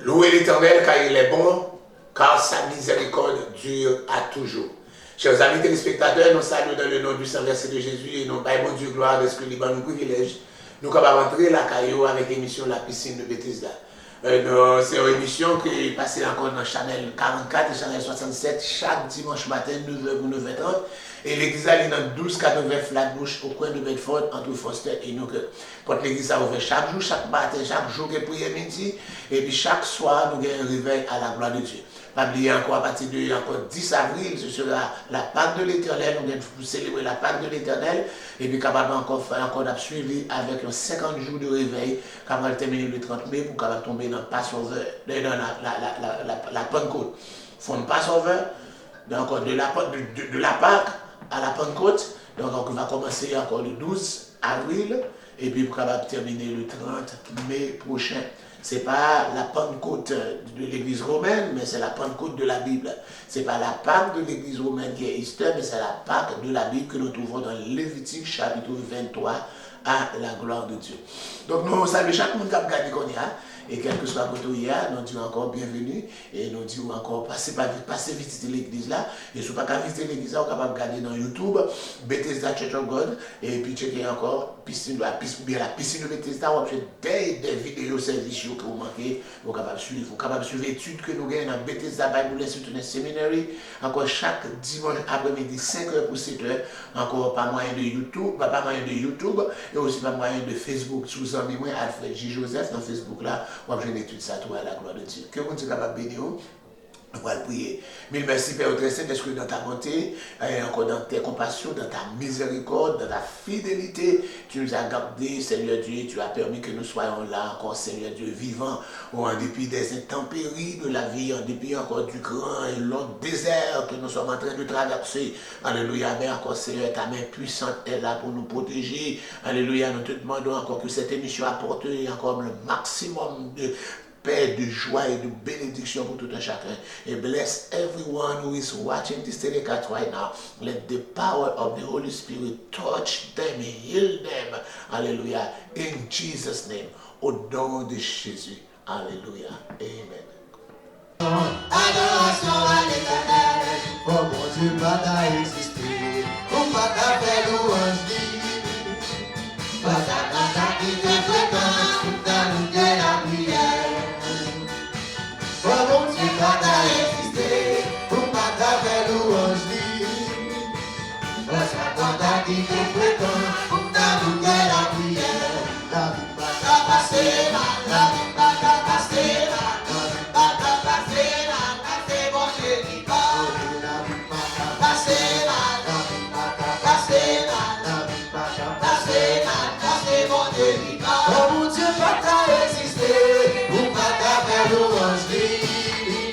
Louez l'Éternel car il est bon, car sa miséricorde dure à toujours. Chers amis téléspectateurs, nous saluons dans le nom du Saint-Versé de Jésus et nous baillons Dieu gloire de ce que nous privilège. Nous sommes rentrer la caillou avec l'émission La Piscine de Bethesda. C'est une émission qui est passée encore dans Chanel 44 et Chanel 67 chaque dimanche matin 9h ou 9h30. Et l'église est dans 1289 Flatbush au coin de Bedford entre Foster et Newcastle. Quand l'église a ouvert chaque jour, chaque matin, chaque jour que prière midi et puis chaque soir nous avons un réveil à la gloire de Dieu. Pas oublier encore à partir de encore 10 avril, ce sera la Pâque de l'Éternel. Nous allons célébrer la Pâque de l'Éternel et puis capable encore suivi avec 50 jours de réveil, capable terminer le 30 mai pour capable tomber dans Passover, dans la Pentecôte. Font Passover, donc de la Pâque à la Pentecôte. Donc on va commencer encore le 12 avril et puis pour capable terminer le 30 mai prochain. Ce n'est pas la Pentecôte de l'Église romaine, mais c'est la Pentecôte de la Bible. Ce n'est pas la Pâque de l'Église romaine qui est Easter, mais c'est la Pâque de la Bible que nous trouvons dans Lévitique chapitre 23 à la gloire de Dieu. Donc nous saluons chaque monde qui a regardé qu'on y a. Et quel que soit le hier, nous disons encore bienvenue et nous disons encore passez visiter l'église là. Et si vous n'avez pas visiter l'église là, vous êtes capable de regarder dans YouTube, Bethesda Church of God, et puis checker encore la piscine de Bethesda, vous avez des vidéos services que vous manquez, vous êtes capable de suivre. Vous êtes capable de suivre l'étude que nous gagnons dans Bethesda Bible Institute Seminary, encore chaque dimanche après-midi, 5h pour 7h, encore par moyen de YouTube, et aussi par moyen de Facebook, sous un mémoire Alfred J. Joseph dans Facebook là. Moi, je n'étudie ça, toi, à la gloire de Dieu. Que vous êtes capable de bénir, on va le prier. Mille merci, Père très saint, parce que dans ta bonté, encore dans tes compassions, dans ta miséricorde, dans ta fidélité, tu nous as gardés, Seigneur Dieu, tu as permis que nous soyons là, encore, Seigneur Dieu, vivants, en dépit des intempéries de la vie, en dépit encore du grand et long désert que nous sommes en train de traverser. Alléluia, mais encore, Seigneur, ta main puissante est là pour nous protéger. Alléluia, nous te demandons encore que cette émission apporte encore le maximum de paix, de joie et de bénédiction pour tout un chacun. Et bless everyone who is watching this telecast right now. Let the power of the Holy Spirit touch them, heal them. Alléluia. In Jesus' name. Au nom de Jésus. Alléluia. Amen. Adoration à l'Éternel, oh mon Dieu, pas à exister, on va faire louange dit, pas à qui te fréquente, dans nous de la prière. Oh mon Dieu, pas à exister, on va faire louange dit, pas à qui te fréquente, dans nous de la prière. La vie va passer, la vie va passer, oh mon Dieu, pas qu'à exister, ou pas qu'à faire louange vie.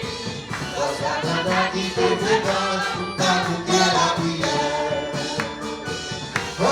Parce qu'à qui te fréquente, t'as goûté la prière. Oh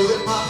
Got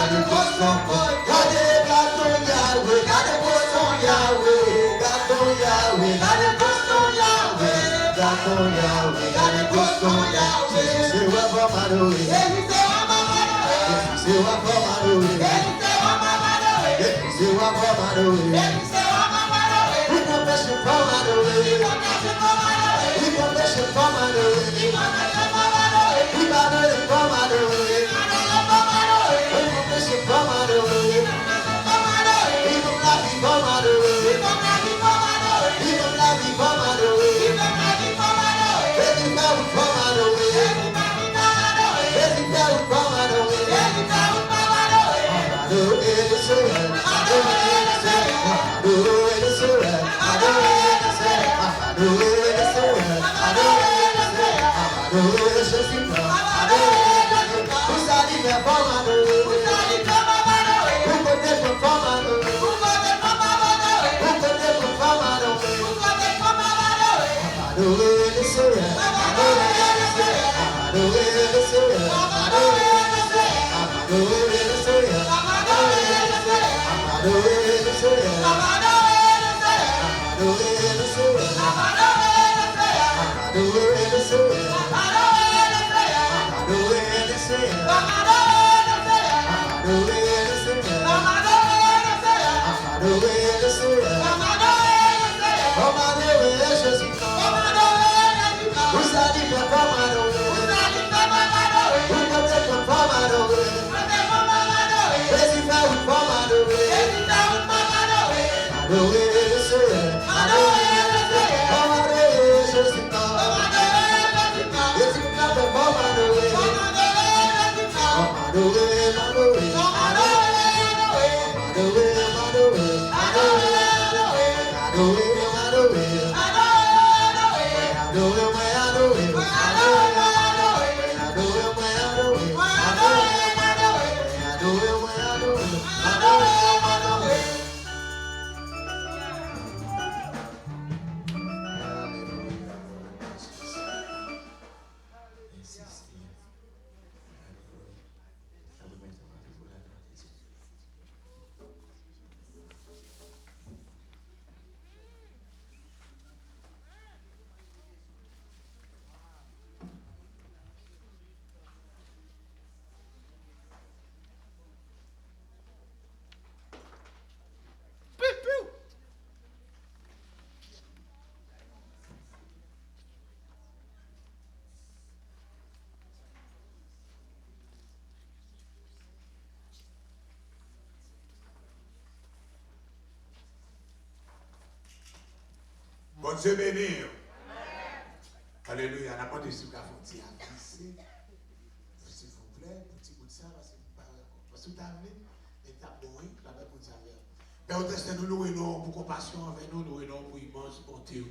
Gade poson boy, gade gaton Yahweh, gade poson Yahweh, gaton Yahweh, gade poson Yahweh, gaton Yahweh, gade poson Yahweh. Se wa for Madoe, se wa for Madoe, se wa for Madoe, we can bless you for Madoe, we can bless you for Madoe, we can bless you for Madoe. Bon Dieu béni. Alléluia. On a demandé si vous avez fait un petit s'il vous plaît, petit bout de ça, parce que vous avez et tu as bon, tu as bon ça. Père, nous louons pour compassion envers nous, nous louons pour immense bonté.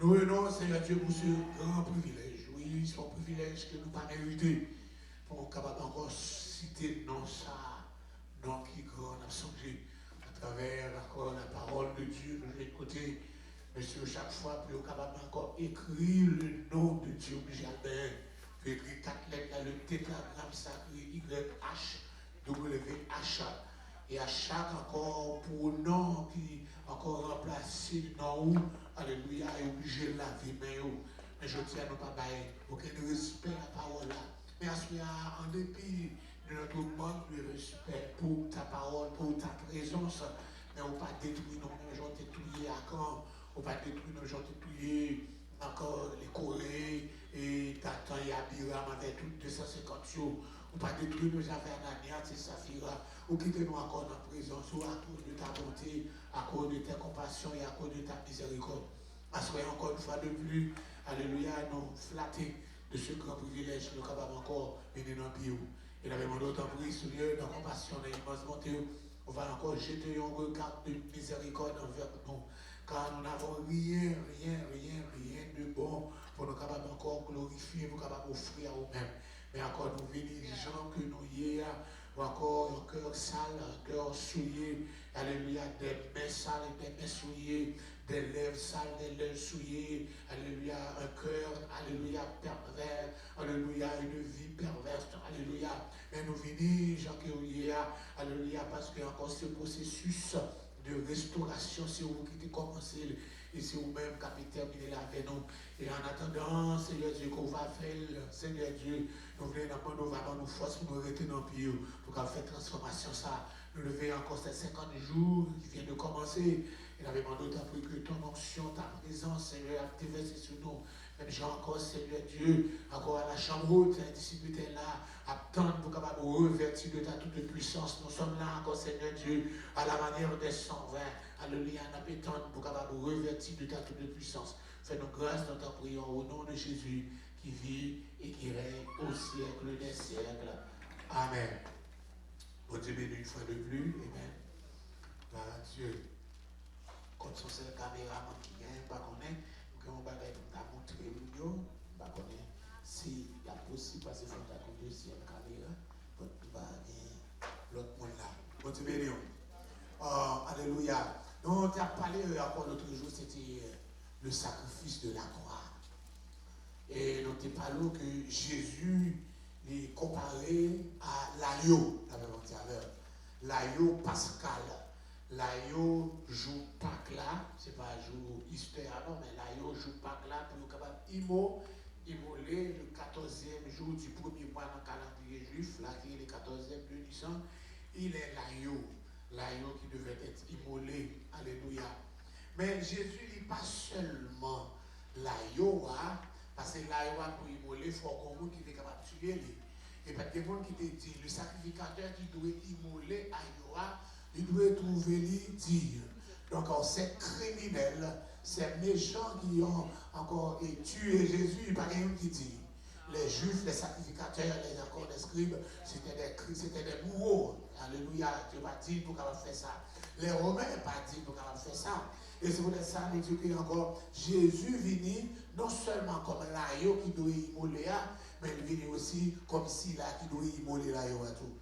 Nous louons, Seigneur Dieu, pour ce grand privilège. Oui, c'est un privilège que nous pas mérité. Pour nous capables encore citer non ça, non qui grand, on a songé à travers encore la parole de Dieu, nous écouter. Monsieur, chaque fois, pour nous capables encore écrire le nom de Dieu au jardin. Puis écrire 4 lettres dans le tétragramme sacré YH, WH. Et à chaque encore pour nom qui encore remplacé le nom où, alléluia, est obligé de laver main. Mais je tiens à ne pas bailler aucun respect à la parole là. Mais à ce moment, en dépit de notre manque de respect pour ta parole, pour ta présence, mais on ne pas détruire nos mêmes gens détruire à quand, on ne pas détruire nos gens détruire encore les Corées et Tatan et Abiram avec toutes 250 jours. Ou pas détruire nos affaires Ananias et Saphira, ou quitter-nous encore dans la présence, ou à cause de ta bonté, à cause de ta compassion et à cause de ta miséricorde. Assoyez encore une fois de plus, alléluia, nous flatter de ce grand privilège, nous capables encore venir dans le pays. Et nous avons d'autant plus, Seigneur, dans la compassion, dans l'immense bonté, on va encore jeter un regard de miséricorde envers nous. Car nous n'avons rien de bon pour nous capables encore glorifier, pour nous capables offrir à nous-mêmes. Mais encore nous gens que nous y ou encore un cœur sale, un cœur souillé, alléluia, des mains sales et des mains souillées, des lèvres sales, des lèvres souillées, alléluia. alléluia, un cœur, alléluia, pervers, alléluia, une vie perverse, alléluia. Mais nous venons, Jean-Kéoulier, alléluia, parce que encore ce processus de restauration, c'est vous qui avez commencé, et c'est vous-même qui avez terminé là avec nous. Et en attendant, Seigneur Dieu, qu'on va faire, Seigneur Dieu, nous voulons nous vraiment nous force pour nous arrêter dans le pied, pour qu'on fasse transformation ça. Nous lever encore ces 50 jours qui viennent de commencer. Et nous avons demandé que ton onction, ta présence, Seigneur, a déversé sur nous. Même j'ai encore, Seigneur Dieu, encore à la chambre haute, les disciples étaient là, attendre pour capable revêtir de ta toute puissance. Nous sommes là encore, Seigneur Dieu, à la manière des 120. Alléluia, nous attendre pour capable revêtir de ta toute puissance. Fais-nous grâce dans ta prière au nom de Jésus, qui vit et qui règne au siècle des siècles. Amen. Bon Dieu béni une fois de plus. Amen. Gloire à Dieu. Quand on sait le caméraman qui vient, pas connaît, nous avons bagage pour montrer nous, pas connaît. Si il y a possible, parce qu'il faut une deuxième caméra, donc il va gagner l'autre monde là. Bon Dieu béni. Alléluia. Donc on t'a parlé encore l'autre jour, c'était le sacrifice de la croix. Et nous t'ai parlé que Jésus est comparé à l'agneau, la même l'agneau pascal. L'agneau joue Pâques là, c'est pas jour Easter, non, mais l'agneau joue Pâques là pour être capable d'immoler le 14e jour du premier mois dans le calendrier juif, là qui est le 14e de décembre. Il est l'agneau qui devait être immolé. Alléluia. Mais Jésus n'est pas seulement l'agneau, parce que l'agneau pour immoler, il faut qu'on ait qui est capable de tuer. Et pas des gens qui te dit, le sacrificateur qui doit immoler l'agneau, il doit trouver lui dire. Donc, c'est criminel, c'est méchant qui ont encore tué Jésus, il n'y a pas rien qui dit. Les juifs, les sacrificateurs, les accords des scribes, c'était des bourreaux. Alléluia, Dieu n'a pas dit pour qu'on faire ça. Les Romains n'ont pas dit pour qu'on faire ça. Et c'est pour ça nous disons encore, Jésus vient non seulement comme l'agneau qui doit immoler, mais il vient aussi comme si là qui doit immoler l'agneau à tout.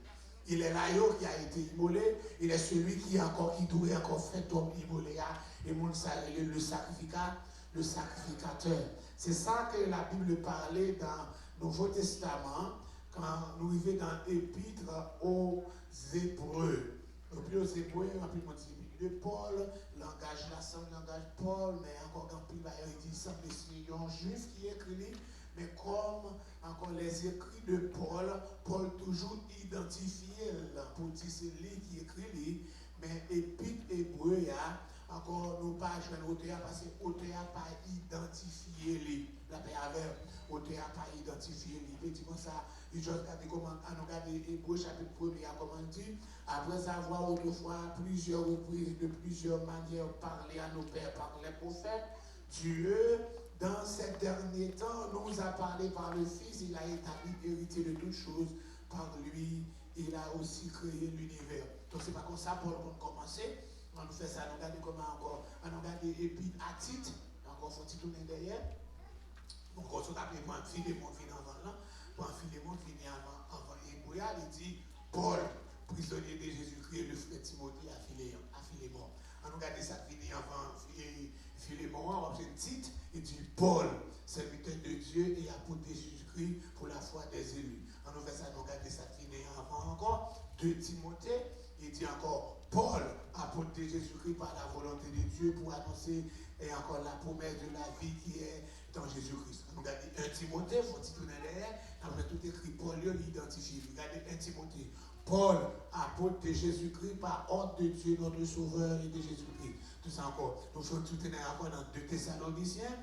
Il est l'agneau qui a été immolé, il est celui qui doit encore faire tomber immolé. Et mon le sacrificateur. C'est ça que la Bible parlait dans le Nouveau Testament, quand nous arrivons dans l'Épître aux Hébreux. Et puis aux Hébreux, on peut dire de Paul, langage là, sans langage Paul, mais encore quand il dit ça, c'est un juif qui écrit, mais comme encore les écrits de Paul toujours identifié pour dire c'est lui qui écrit, mais Épître Hébreu, encore nous pas jouer l'auteur parce que l'auteur n'a pas identifié lui. La paix avec l'auteur n'a pas identifié lui. Effectivement, ça, il faut regarder comment, on regarde Hébreu chapitre 1er, comment il dit, après avoir autrefois plusieurs reprises, de plusieurs manières, parlé à nos pères par les prophètes, Dieu, dans ces derniers temps, nous a parlé par le Fils, il a établi héritier de toutes choses, par lui, il a aussi créé l'univers. Donc, c'est pas comme ça pour commencer. On nous fait ça, on regarde comment encore, on regarde Épître à Tite, encore faut-il tourner derrière. Donc, on s'est appelé moi, Philémon, vient avant là, pour Philémon, vient avant Hébreu, il dit Paul, prisonnier de Jésus-Christ, le frère Timothée à Philémon. On regarde ça, vient avant Philémon, on observe Tite, il dit Paul, serviteur de Dieu et apôtre de Jésus-Christ pour la foi des élus. On nous fait ça, on regarde ça, vient avant encore, de Timothée, il dit encore Paul, apôtre de Jésus-Christ par la volonté de Dieu pour annoncer et encore la promesse de la vie qui est dans Jésus-Christ. On regarde 1 Timothée, il faut tourner derrière, après tout écrit Paul, l'identifie. Regardez 1 Timothée. Paul, apôtre de Jésus-Christ par ordre de Dieu, notre Sauveur et de Jésus-Christ. Tout ça encore. Nous faisons tout encore dans 2 Thessaloniciens.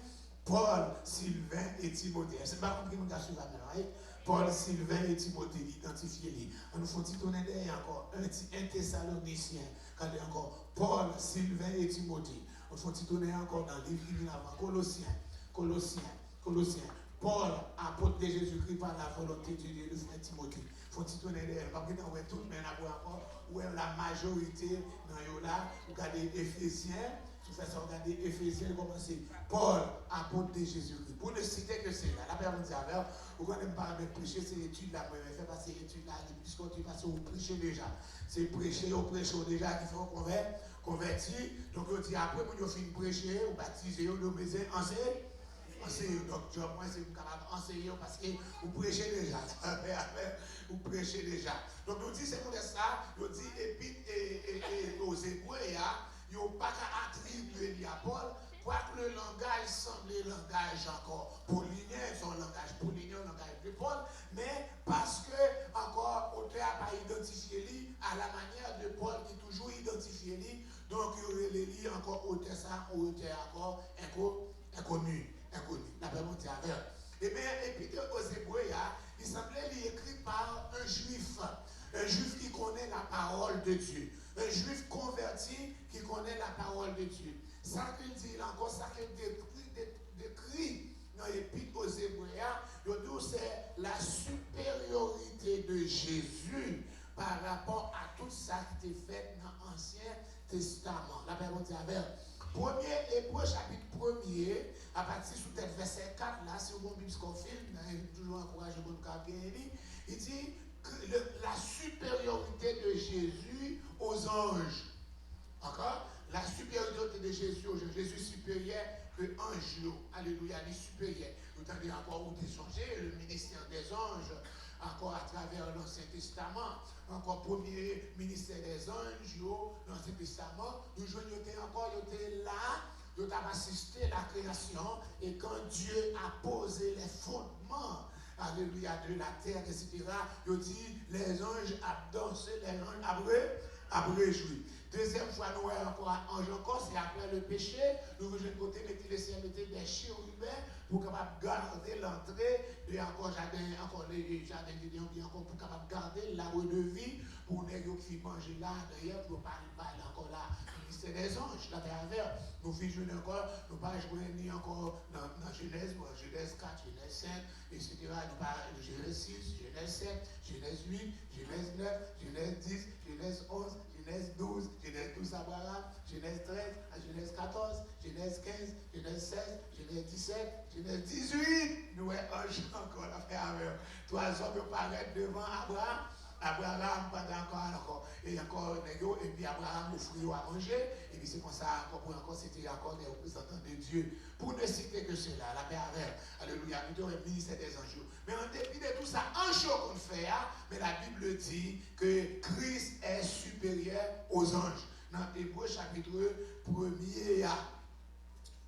Paul, Sylvain et Timothée. C'est pas compris mon gars sur la main. Paul, Sylvain et Timothée, identifiez-les. On nous faut tourner derrière encore un Thessalonicien. Regardez encore Paul, Sylvain et Timothée. On faut tourner encore dans le livre qui vient avant. Colossiens. Paul, apôtre de Jésus-Christ par la volonté de Dieu, le frère Timothée. Faut tourner derrière. Parce que dans tout, mais encore, où est la majorité dans là, regardez Éphésiens. Tout ça, regardez Éphésiens, commencez. Paul, apôtre de Jésus-Christ. Pour ne citer que c'est là. La Bible dit alors, vous ne connaissez pas prêcher, c'est l'étude là, vous fait passer l'étude là, puisqu'on dit parce que vous prêchez déjà. C'est prêcher, vous prêchez déjà qui font convertir. Donc, on dit après, vous finissez prêcher, vous baptisez, vous nommez enseigner. enseigner. Donc, moi, c'est capable d'enseigner parce que vous prêchez déjà. Vous prêchez déjà. Donc, nous dit, c'est pour ça, nous dit, et aux Hébreux, ils n'ont pas qu'à attribuer à Paul, quoique le langage semblait langage encore paulinien, son langage paulinien, langage de Paul, mais parce que, encore, auteur n'a pas identifié lui à la manière de Paul qui toujours identifié lui, donc il aurait les encore auteur ça, ou auteur encore inconnu. La monter avec. Et bien, Épître aux Hébreux, il semblait lui écrit par un juif qui connaît la parole de Dieu, un juif converti qui connaît la parole de Dieu. Ça qu'il dit encore, ça qu'il décrit dans l'Épître aux Hébreux, c'est la supériorité de Jésus par rapport à tout ça qui était fait dans l'Ancien Testament. La Bible dit avec. Premier Hébreu chapitre 1er, à partir du verset 4, là, si vous avez Bible Scofield, toujours encouragé mon cabinet, il dit que la supériorité de Jésus aux anges. Encore, la supériorité de Jésus aux anges. Jésus supérieur que ange. Alléluia, il est supérieur. Vous entendez encore où changer le ministère des anges, encore à travers l'Ancien Testament, encore premier ministère des anges, l'Ancien Testament, nous jouons encore, il était là, nous avons assisté à la création, et quand Dieu a posé les fondements, alléluia, de la terre, etc., il dit, les anges ont dansé, les anges ont réjoui. Deuxième fois, nous avons encore ange encore, c'est après le péché, nous voulons côté mettre les ciels, mettre des chérubins pour capable garder l'entrée et encore jardin, encore les jardins de Dieu, encore pour capable garder la rue de vie pour les gens qui mangent là, d'ailleurs, pour ne pas aller encore là, c'est des anges, là derrière, nous vivons encore, nous ne pas jouer ni encore dans Genèse, Genèse 4, Genèse 5, etc. Nous pas Genèse 6, Genèse 7, Genèse 8, Genèse 9, Genèse 10, Genèse 11, Genèse 12, Genèse 12 Abraham, Genèse 13, Genèse 14, Genèse 15, Genèse 16, Genèse 17, Genèse 18. Nous avons un jour encore la faire avec 3 hommes paraître devant Abraham. Abraham, pas encore, et encore, et puis Abraham offrit à manger, et puis c'est comme ça, encore, c'était encore des représentants de Dieu. Pour ne citer que cela, la paix avec, alléluia, nous avons le ministère des anges. Mais en dépit de tout ça, un jour qu'on fait, mais la Bible dit que Christ est supérieur aux anges. Dans Hébreu chapitre 1er,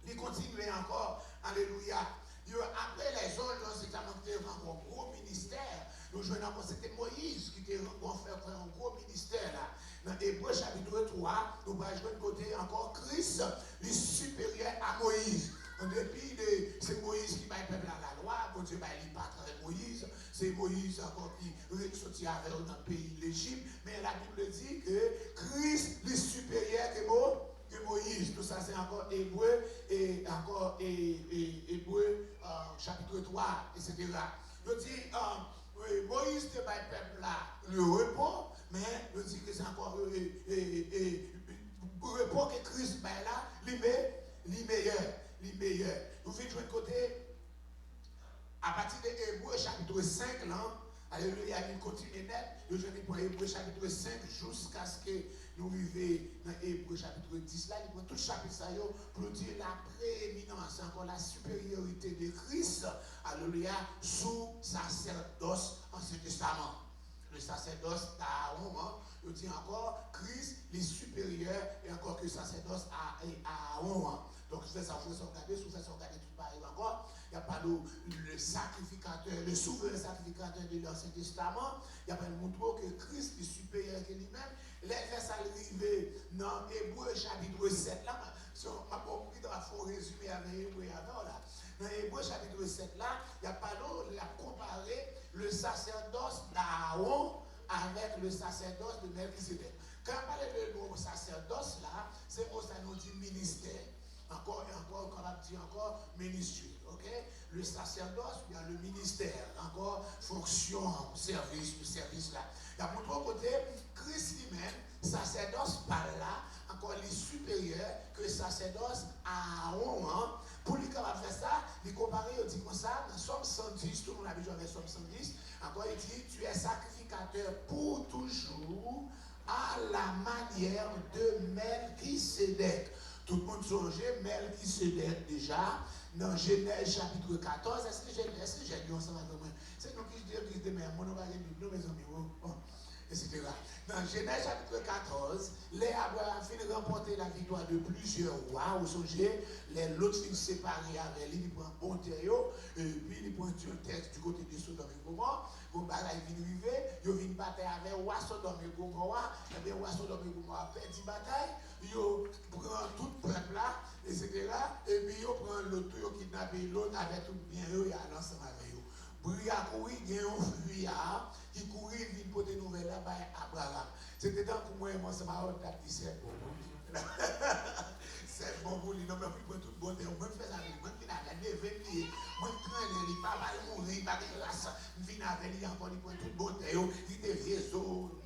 il continue encore, alléluia. Après les anges, c'était un gros ministère. Nous jouons encore, c'était Moïse qui était fait un gros ministère là. Dans Hébreu chapitre 3, nous allons jouer de côté encore Christ, le supérieur à Moïse. En dépit de c'est Moïse qui va le peuple à la loi, bon Dieu va lui pas avec Moïse, c'est Moïse encore qui est sorti avec dans le pays de l'Égypte, mais la Bible dit que Christ, le supérieur que Moïse, tout ça c'est encore Hébreu et encore Hébreu chapitre 3, etc. Je dis, Moïse te bat le peuple là, le repos, mais je dis que c'est encore le repos que Christ bat là, les meilleurs. Vous faites jouer de côté, à partir de Hébreu chapitre 5 là, alléluia, il continue net, je vais pour Hébreu chapitre 5 jusqu'à ce que nous arrivions dans Hébreu chapitre 10 là, il prend tout le chapitre ça pour dire la prééminence, encore la supériorité de Christ, alléluia, sous sacerdoce Ancien Testament. Le sacerdoce d'Aaron, il dit encore, Christ est supérieur et encore que sacerdoce à Aaron. Donc, si vous regardez tout pareil encore, il n'y a pas le sacrificateur, le souverain sacrificateur de l'Ancien Testament, il n'y a pas le montre que Christ est supérieur que lui-même. Les versets arrivés dans Hébreu chapitre 7, là, je n'ai pas compris dans un résumé avec Hébreu avant, là. Dans Hébreu chapitre 7 là, il y a pas il a comparé le sacerdoce d'Aaron avec le sacerdoce de Melchizedek. Quand on parle de le sacerdoce là, c'est pour ça nous dit ministère. Encore et encore, comme on dit encore, ministère. Okay? Le sacerdoce, il y a le ministère. Encore, fonction, service, le service là. Il y a pour l'autre côté, Christ lui-même, sacerdoce par là, encore les supérieurs que le sacerdoce à Aaron. Pour lui, quand on fait ça, il compare, il dit comme ça, dans Somme 110, tout le monde a besoin avec Somme 110, encore il dit, tu es sacrificateur pour toujours à la manière de Melchizedek. Tout le monde songeait, Melchisedec déjà, dans Genèse chapitre 14, est-ce que j'ai lu ensemble avec moi? C'est nous qui disons que mon nom va dire, nous, mes amis, bon, etc. Dans Genèse chapitre 14, les Abraham finit remporter la victoire de plusieurs rois. Vous songez, les l'autres finissent séparés avec lui, ils prennent bon terreau, et puis ils prennent un texte du côté de Sodome et Gomorrhe. Vos bagailles viennent arriver, ils viennent battre avec roi Sodome et Gomorrhe, et bien roi Sodome et Gomorrhe perdent une bataille, ils prennent tout le peuple là, etc. Et puis ils prennent l'autre, ils kidnappent l'autre avec tout bien, ils allent ensemble avec eux. Bria courir, il y a un fuyard qui courit, il vient pour des nouvelles là-bas à Abraham. C'était dans pour moi, moi, ça m'a dit c'est bon. C'est bon pour lui, non, mais pour tout bon, moi, je fais ça avec lui, moi, je viens avec lui, moi, je traîne, il pas mal mourir, il va de grâce, je viens avec lui encore, il prend tout bon, il te vieux,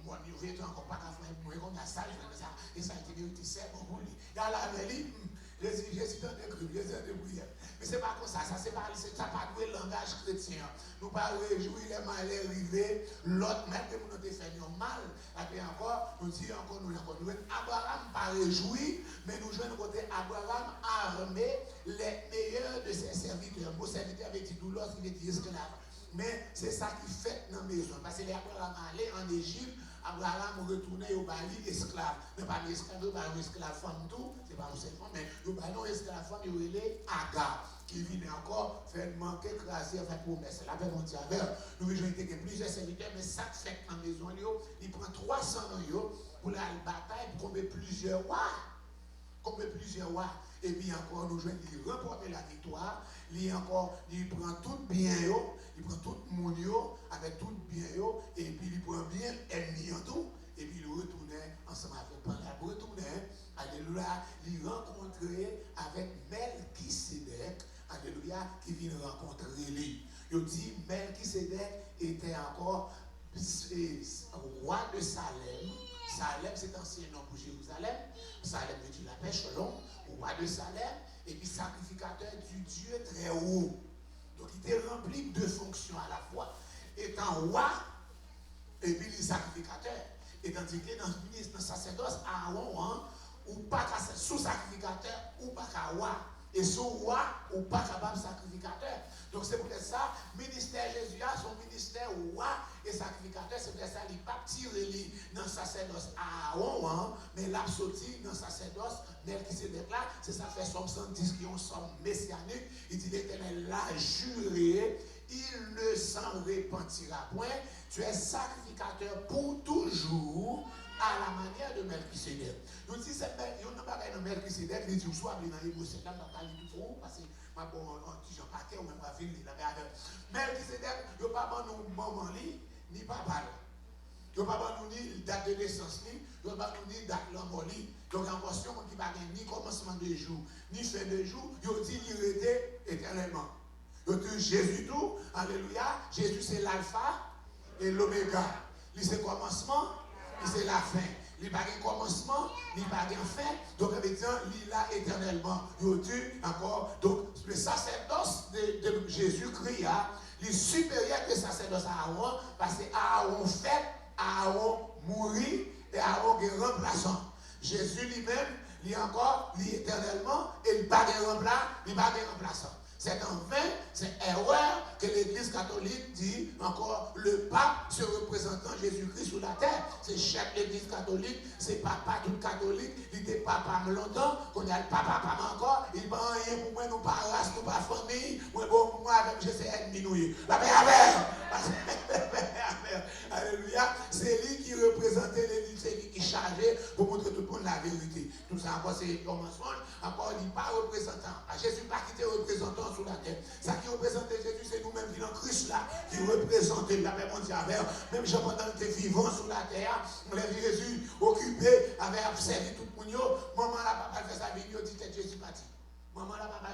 moi, je viens encore pas qu'à faire, moi, comme ça, je fais ça, et ça a été vérité, c'est bon pour lui. Il y a là avec lui, je suis dans des groupes, je suis dans des prières. Mais ce n'est pas comme ça, ça n'est pas le langage chrétien. Nous ne pas réjouir les malheurs arrivés, l'autre, même que nous avons fait mal, et puis encore, nous disons encore, nous Abraham pas réjoui, mais nous jouons côté Abraham armé les meilleurs de ses serviteurs. Vos serviteurs avaient dit nous lorsqu'il était esclave. Mais c'est ça qui fait dans la maison. Parce que les Abraham allait en Égypte, Abraham retournait au Bali esclave. Mais pas esclave, pas esclave femme tout, c'est pas une seule femme, mais au Bali, esclave femme, il y avait Agar, qui venait encore faire manquer, craser, faire promesse. La paix mondiale. Nous avons été plusieurs serviteurs, mais ça fait dans la maison, il prend 300 ans pour la bataille, pour combler plusieurs rois. Et puis encore, nous jouons, il remporte la victoire, il prend tout bien, il prend tout le monde avec tout bien, et puis il prend bien ennemi en tout, et puis il retournait ensemble avec pendant il retournait, alléluia, il rencontrait avec Melchisedec, alléluia, qui vient rencontrer lui. Il dit, Melchisedec était encore roi de Salem. Salem, c'est ancien nom pour Jérusalem. Salem veut dire la paix, shalom, roi de Salem, et puis sacrificateur du Dieu très haut. Donc il était rempli de fonctions à la fois, étant roi, et puis le sacrificateur. Et tandis que dans le ministre, dans le sacerdoce, Aaron, ou pas sous-sacrificateur, ou pas roi. Et sous roi, ou pas capable sacrificateur. Donc c'est pour ça, ministère Jésus a son ministère roi et sacrificateur, c'est pour ça qu'il n'est pas tiré dans le sacerdoce Aaron, mais l'a sorti dans le sacerdoce Melchisedec là, c'est ça fait Somme 110 qui ont somme messianique. Il dit l'Éternel l'a juré, il ne s'en repentira point. Tu es sacrificateur pour toujours à la manière de Melchisedec. Donc si c'est il n'y a pas de Melchisedec, il dit soit dans les mots, c'est là, pas du tout, parce que ma bon, on dit j'en paquet ou même pas ville, Melchisedec, il n'y a pas de maman ni papa. Il n'y a pas de date de naissance, il n'y a pas de date de mort. Donc en question, on ne dit pas ni commencement de jour, ni fin de jour, il dit qu'il était éternellement. Il dit Jésus tout, alléluia, Jésus c'est l'alpha et l'oméga. Il c'est commencement, il c'est la fin. Il n'y a pas de commencement, il n'y a pas de fin. Donc, il dit, il a éternellement. Il dit encore, donc, le sacerdoce de Jésus-Christ, il est supérieur que le sacerdoce Aaron, parce que Aaron fait, Aaron mourit, et Aaron est remplaçant. Jésus lui-même, il est encore, il est éternellement, et il n'y a pas de remplaçant. C'est en vain, c'est erreur que l'Église catholique dit encore le pape se représentant Jésus-Christ sur la terre. C'est chef de l'Église catholique, c'est papa tout catholique, il dit papa longtemps, qu'on a le papa encore, il ne rien pour moi, nous pas race, nous pas famille, moi avec je sais ennemi nous. La paix alléluia, c'est lui qui représentait l'Église, c'est lui qui chargeait pour montrer tout le monde la vérité. Tout ça encore c'est un mensonge, encore il n'est pas représentant. Jésus pas qui était représentant sur la terre. Ça qui représentait Jésus, c'est nous-mêmes qui dans Christ là, qui représentait la paix mondiale. Même Jean pendant que vivant sur la terre, on l'a vu Jésus occupé, avait observé tout le monde. Maman la papa fait sa vie, il dit que Jésus parti. Maman la papa,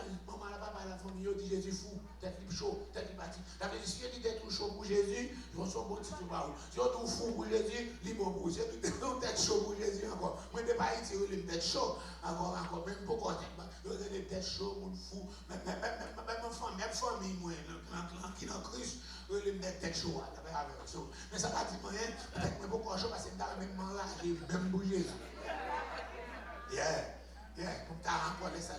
la famille, dit Jésus fou, tête chaud, tête parti. La vie, si il dit tout chaud pour Jésus, ils vont son bon petit tout bas. Si on tout fou pour Jésus, ils vont pour Jésus. Tête chaud pour Jésus encore. Moi, je ne vais pas tirer les têtes chaud. Encore, même pour côté. Il y a des têtes chaudes, mon fou. Même famille, moi, qui est en Christ, ils me mettent tête chaude. Mais ça ne va pas dire rien. Peut-être que beaucoup de choses, parce que je vais même m'enrager, même bouger. Yeah. Pour ta encore laisse ça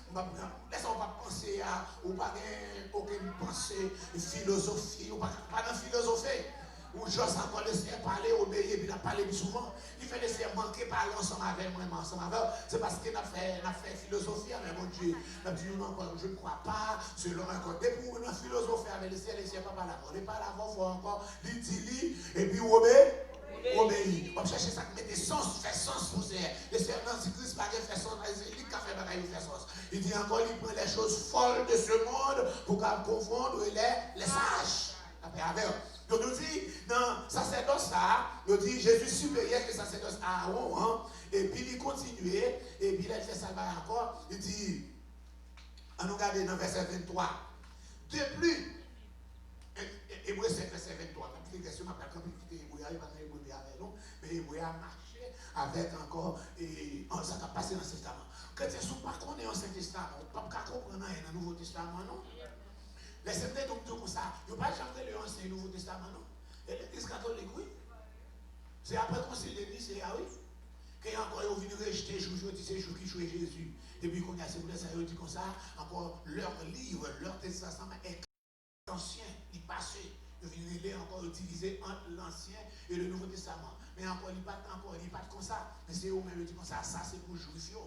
on va penser à ou pas aucune pensée philosophie ou pas de philosophie ou juste encore laisser parler obéir puis parler plus souvent il fait laisser manquer parler ensemble avec moi ensemble avec c'est parce qu'il a fait philosophie avec mon Dieu n'a dit non encore je ne crois pas selon un côté pour une philosophie avec laisser pas parler on n'est pas là faut encore dit et puis obéir. On cherche ça qui met sens, fait sens pour ça. Le Seigneur Christ pas fait sens, c'est lui qui a fait bagaille fait sens. Il dit encore, il prend les choses folles de ce monde pour confondre les sages. Donc nous dit, dans sacerdoce ça, nous dit Jésus supérieur que sacerdoce Aaron, hein, et puis il continue, et puis il fait ça encore, il dit, on nous regarde dans verset 23, de plus, Hébreu 7, verset 23. La question m'a pas compris que Hébreu il va dans Hébreu avec nous, mais Hébreu a marché avec encore et ça a passé dans le Testament. Quand tu ne pas qu'on est dans l'Ancien Testament, on ne peut pas comprendre dans le Nouveau Testament, non? Les certains docteurs comme ça, ils n'ont pas jamais lu l'Ancien et le Nouveau Testament, non? Et l'Église catholique, oui. C'est après le Concile de Nicée, oui. Quand encore ils viennent rejeter, c'est jour qui jouait Jésus. Et puis quand il y a ces ça, ils disent comme ça, encore leur livre, leur testament est ancien, il passé, il est encore utilisé entre l'Ancien et le Nouveau Testament. Mais encore, il n'est pas comme ça. Mais c'est eux-mêmes qui disent comme ça, ça c'est pour juifs.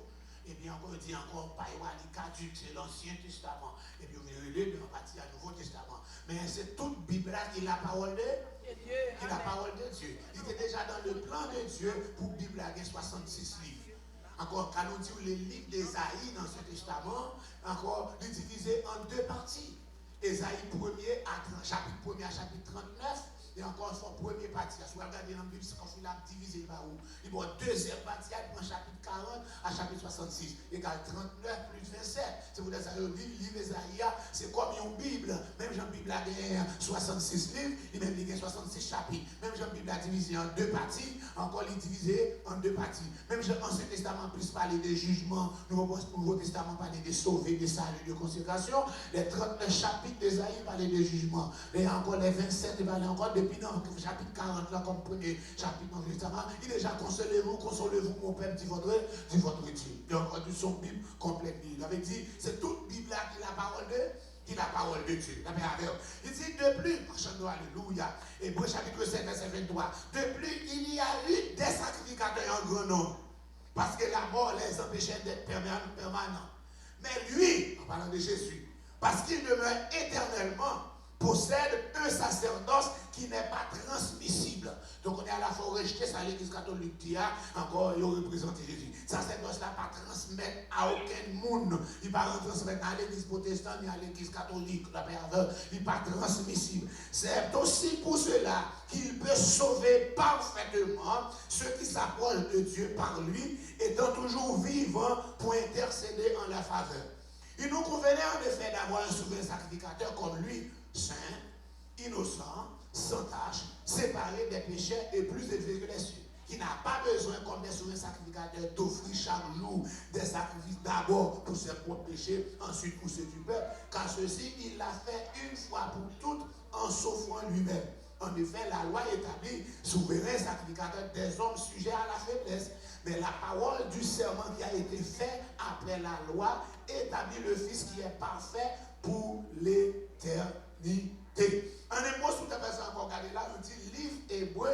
Et puis encore, il dit encore, pas caduque, c'est l'Ancien Testament. Et puis il est en partie à Nouveau Testament. Mais c'est toute Bible là qui est la parole de Dieu. Qui est la parole de Dieu. Il était déjà dans le plan de Dieu pour Bible là, il y a 66 livres. Encore, quand on dit les livres d'Ésaïe dans ce testament, encore, il est divisé en deux parties. Ésaïe 1er chapitre 1er à chapitre 39, et encore une fois, première partie. Si vous regardez dans la Bible, c'est quand il a divisé par où. Il y a deuxième partie, il prend chapitre 40 à chapitre 66, égale 39 plus 27. Si vous avez le livre Ésaïe, c'est comme une Bible. Même Jean Bible a 66 livres, il même il y a 66 chapitres. Même Jean Bible a divisé en deux parties, encore il est divisé en deux parties. Même l'Ancien Testament plus parler de jugement, Nouveau Testament parler de sauver, de salut, de consécration. Les 39 chapitres d'Ésaïe parlaient de jugement. Et encore les 27, il parlait encore depuis dans le chapitre 40, là, comme premier chapitre dans le Testament. Il est déjà consolez-vous, mon peuple, dit votre Dieu. Il a encore dit son Bible complète. Il avait dit, c'est toute Bible là qui est la parole de Dieu. Il dit de plus, chantons alléluia, Hébreu chapitre 7, verset 23, de plus, il y a eu des sacrificateurs en grand nombre, parce que la mort les empêchait d'être permanents. Mais lui, en parlant de Jésus, parce qu'il demeure éternellement, possède un sacerdoce qui n'est pas transmissible. Donc on est à la fois rejeté, ça l'église catholique dit, encore il représente Jésus. Sacerdoce là pas transmettre à aucun monde. Il ne va pas transmettre à l'église protestante ni à l'église catholique. Il n'est pas transmissible. C'est aussi pour cela qu'il peut sauver parfaitement ceux qui s'approchent de Dieu par lui, étant toujours vivant pour intercéder en la faveur. Il nous convenait en effet d'avoir un souverain sacrificateur comme lui, saint, innocent, sans tache, séparé des pécheurs et plus élevé que les cieux, qui n'a pas besoin, comme des souverains sacrificateurs, d'offrir chaque jour des sacrifices d'abord pour ses propres péchés, ensuite pour ceux du peuple, car ceci, il l'a fait une fois pour toutes en s'offrant lui-même. En effet, la loi établit souverain sacrificateur des hommes sujets à la faiblesse. Mais la parole du serment qui a été fait après la loi établit le Fils qui est parfait pour l'éternité. En un mot, sous ta personne encore regardé là, on dit livre hébreu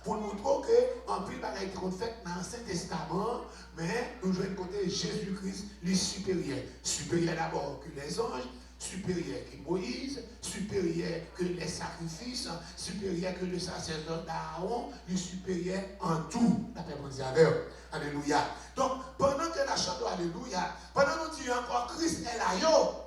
pour nous montrer que en plus bagaille qui est fait dans l'Ancien Testament, mais nous jouons côté Jésus-Christ, le supérieur. Supérieur d'abord que les anges, supérieur que Moïse, supérieur que les sacrifices, supérieur que le sacerdoce d'Aaron, le supérieur en tout. La paix alléluia. Donc, pendant que la chante alléluia, pendant que nous disons encore Christ est l'agneau,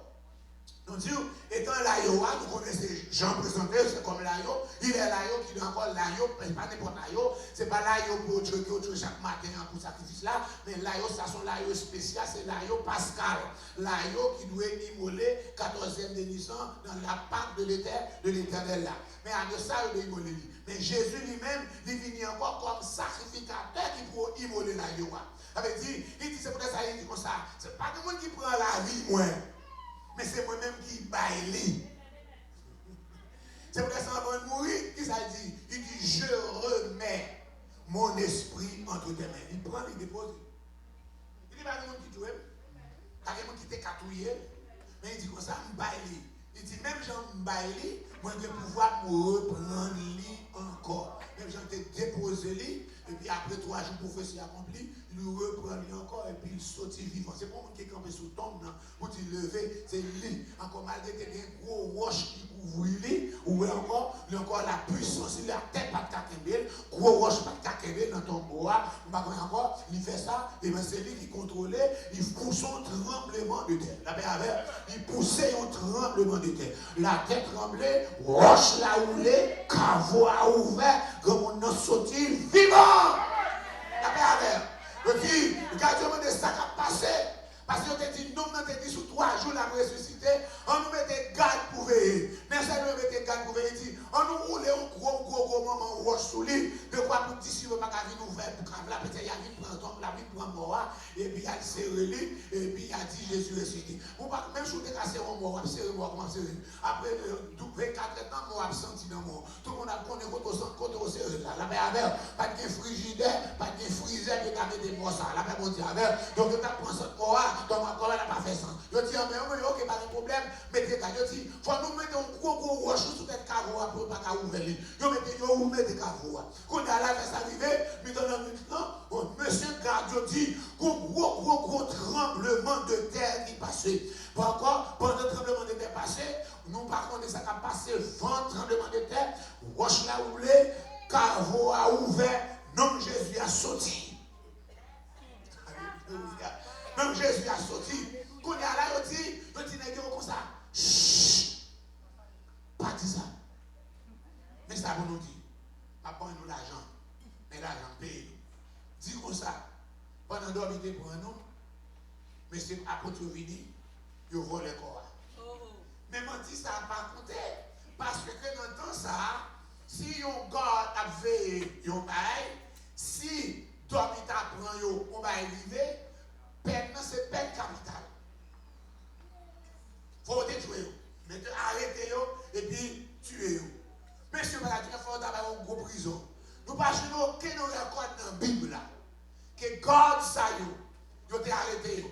nous disons, étant l'agneau, nous connaissons Jean présenté, c'est comme l'agneau, il est l'agneau qui est encore l'agneau, pas n'importe l'agneau, c'est pas l'agneau pour autre chaque matin pour sacrifice là, mais l'agneau, ça sont l'agneau spécial, c'est l'agneau pascal, l'agneau qui doit immoler 14e de Nissan dans la Pâque de l'éternel là. Mais à ça, il doit immoler lui. Mais Jésus lui-même, il vient encore comme sacrificateur qui peut immoler l'agneau. Il dit, c'est pour ça qu'il dit comme ça, c'est pas le monde qui prend la vie, moi. Mais c'est moi-même qui baille. C'est pour ça avant de mourir, qui ça dit? Il dit, je remets mon esprit entre tes mains. Il prend, il dépose. Il Il n'y a pas de monde qui joue. Il y a des gens qui te catouillé. Mais il dit comme ça, m'baili. Il dit même Jean m'baili, moi j'ai pouvoir me reprendre lui encore. Même Jean te déposé lui, et puis après 3 jours prophétie accomplie, il reprend lui encore et puis il sortit vivant. C'est pas moi qui est campé sous tombe, pour te lever, c'est lui. Encore malgré que des gros roches qui couvrent lui, ou encore la puissance, il a tête pas de kakembel, gros roche pas de kakembel dans ton bois, encore, il fait ça, et bien c'est lui qui contrôlait, il pousse un tremblement de terre. La paix avec, il poussait un tremblement de terre. La terre tremblait, roche la roulé, caveau a ouvert, comme on a sorti vivant. La paix avec. Et puis, regardez-moi de ça qui a passé. Parce que tu dit, non, on t'a dit, sous 3 jours, la ressuscité, on nous mettait garde pour veiller. Mais ça nous mettait garde pour veiller. Il dit, on nous roulait un gros moment roche sous lui. De quoi pour dire, si on ne peut pas venir ouvert pour la peut-être il y a vite prendre la vie prend mort. Et puis il a serré lui. Et puis il a dit, Jésus ressuscité. Même si on est cassé en mort, on a serré mort, comment serré. Après 24 ans, on a senti dans mort. Tout le monde a connu contre au serré là. La paix avec, pas de frigidaire, pas de frigidaire, qui a mis des morts ça. La paix mondiale avec. Donc on a pris cette mort. Donc, encore là, n'a pas fait ça. Je dis, mais ok, pas de problème. Mettez ça. Je dis, il faut nous mettre un gros roche sous cette carreau pour ne pas ouvrir. Vous mettez carreau. Quand on a là, ça arrivé, maintenant, monsieur garde, je dis, gros tremblement de terre qui passait. Pourquoi? Pendant le tremblement de terre passé, nous par contre, ça a passé 20 tremblements de terre, roche l'a ouvert, carreau a ouvert, nom de Jésus a sorti. Alléluia. Même Jésus a sorti. Quand il y a là, il dit, comme ça. Chut. Pas dit ça. Mais ça vous nous dit. Pas nous l'argent. Mais l'argent paye nous. Dis comme ça. Pendant dormir pour nous. Mais c'est apôtre vini. Il vole le corps. Mais moi dis ça n'a pas compté. Parce que dans le temps ça, si on garde à veiller, on bail. Si dormir t'apprend, on va arriver. Peine, c'est peine capitale. Il faut détruire. Mais arrêter et puis tuer. Monsieur Maladie, il faut avoir une grosse prison. Nous ne pouvons pas aucun record dans la Bible là. Que God ça yo te arrêté.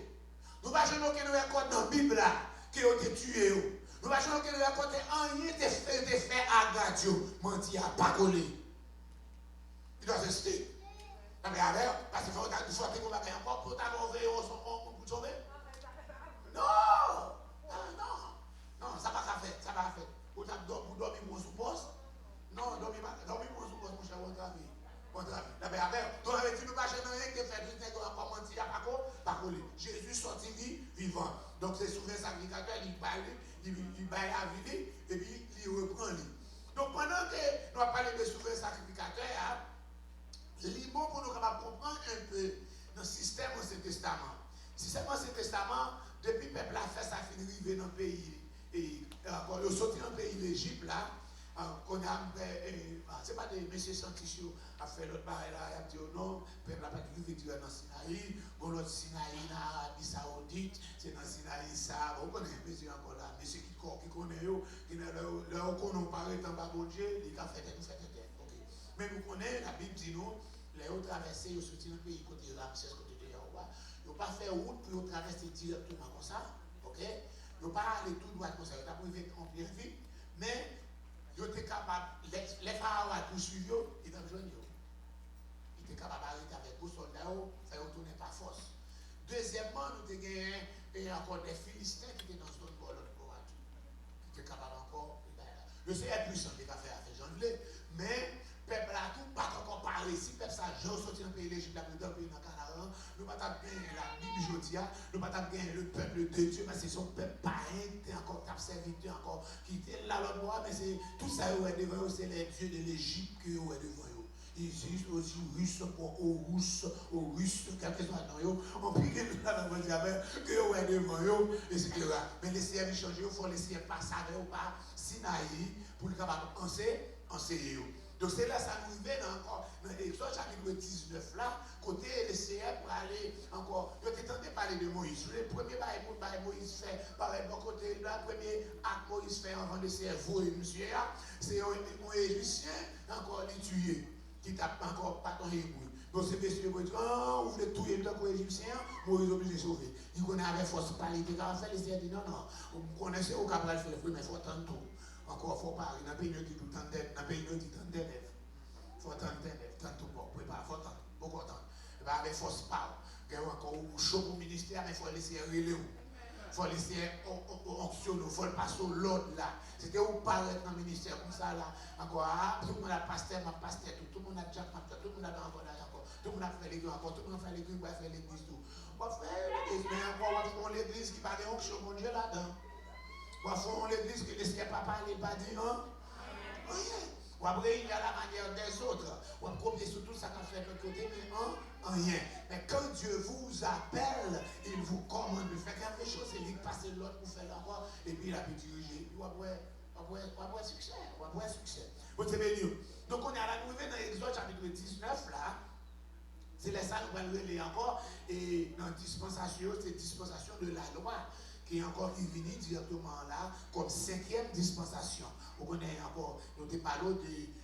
Nous ne pouvons pas aucun record dans la Bible là. Que yo te tué. Nous ne pouvons pas aucun record que rien te fait à Gadio. Menti à pas collé. Il doit rester. Parce qu'il faut que vous ayez encore pour sauver. Non! Non, ça va pas faire. Ça va faire. Vous dormir pour sous poste? Non, dormir pour sous poste, mon cher, votre avis. Donc, avec nous, pas rien que faire, nous encore mentir à pas coller. Jésus sorti vivant. Donc, c'est souvent sacrificateur, il baille la vie, et puis il reprend. Donc, pendant que nous avons parlé de souverain sacrificateur, c'est bon pour nous capables de comprendre un peu dans le système de Ancien Testament. Le système de Ancien Testament, depuis que le peuple a fait ça, il est arrivé dans le pays. Et encore, il est sorti dans le pays d'Égypte là. Qu'on a c'est pas des messieurs scientifiques qui ont fait l'autre barré là, il a dit non, le peuple n'a pas dû vivre dans le Sinaï, bon l'autre Sinaï dans l'Arabie Saoudite, c'est dans le Sinaï ça, vous connaissez les messieurs encore là, messieurs qui connaissent, qui leur connaissent par étant bas bon Dieu, ils ont fait tête. Mais nous connaissons, la Bible dit nous, les autres traversés, ils sont sortis dans le pays côté Ramsès, côté de Yahoua, ils n'ont pas fait route pour traverser directement comme ça, ok? Ils n'ont pas allé tout droit comme ça, ils n'ont pas pu vivre en bien vite, mais ils étaient capables, les pharaons ont poursuivi, ils ont besoin de eux. Ils étaient capables d'arrêter avec vos soldats, faire retourner par force. Deuxièmement, nous avons encore des Philistins qui étaient dans ce bord, l'autre bord, qui étaient capables encore. Le Seigneur est puissant, il a fait j'en voulais, mais le peuple a tout pas encore parlé. Si le peuple ça, j'en sorti dans le pays d'Égypte, dans le pays dans Canaan, nous ne pouvons pas gagner la Bible aujourd'hui, nous ne pouvons pas gagner le peuple de Dieu, parce que son peuple païen qui est encore serviteur, encore qui était là l'autre bois, mais c'est tout ça où est devant eux, c'est les dieux de l'Égypte qui est devant eux. Ils existent aussi russes, aux russes, quelque chose dans eux, on pique là dans le diable, que est devant eux, etc. Mais les sièges changent, il faut les sièges passer ou pas Sinaï pour le capable enseigner. Donc c'est là ça nous met encore dans l'Exode chapitre 19 là, côté les CR pour aller encore. Je t'ai parler de Moïse. Le premier bail Moïse fait par le côté là, le premier acte Moïse fait avant de CR voler monsieur, c'est un Égyptien encore les tuer, qui tape encore pas ton hébreu. Donc c'est monsieur qui dit, oh, vous voulez tuer le temps égyptien, Moïse est obligé de sauver. Il connaît avec force parler, il a fait les Seigneurs dit non, non, vous connaissez au Cabral fait le fruit, mais il faut attendre tout. Encore, il faut parler, dans le pays, il dit tout le temps, dans le pays, il dit tant d'élèves. Il faut attendre d'élèves, tant tout bon, préparer, il faut attendre, beaucoup attendre. Il va avec force parler. Il y a encore chaud pour le ministère, mais il faut laisser relayer. Il faut laisser onctionner, il faut le passer au l'ordre là. C'était où paraître dans le ministère comme ça là. Encore, tout le monde a pasteur, ma pasteur, tout le monde a déjà pasteur, tout le monde a encore là encore. Tout le monde a fait l'église encore, tout le monde a fait l'église, on va faire l'église tout. On va faire l'église, mais encore, on va faire l'église qui va avoir onction, mon Dieu là-dedans. On va faire l'église que le Seigneur papa n'est pas dit, hein? Rien. On va réunir à la manière des autres. On va copier sur tout ça qu'on fait de l'autre côté, mais rien. Mais quand Dieu vous appelle, il vous commande de faire quelque chose, c'est lui qui passe l'autre pour faire l'envoi, et puis il a pu diriger. Puis on va avoir succès. On va avoir succès. Vous êtes bénis. Donc on est à la nouvelle dans Exode chapitre 19 là. C'est les ça nous allons relire encore. Et dans la dispensation, c'est dispensation de la loi qui est encore qui vient directement là comme cinquième dispensation. Vous connaissez encore, nous avons parlé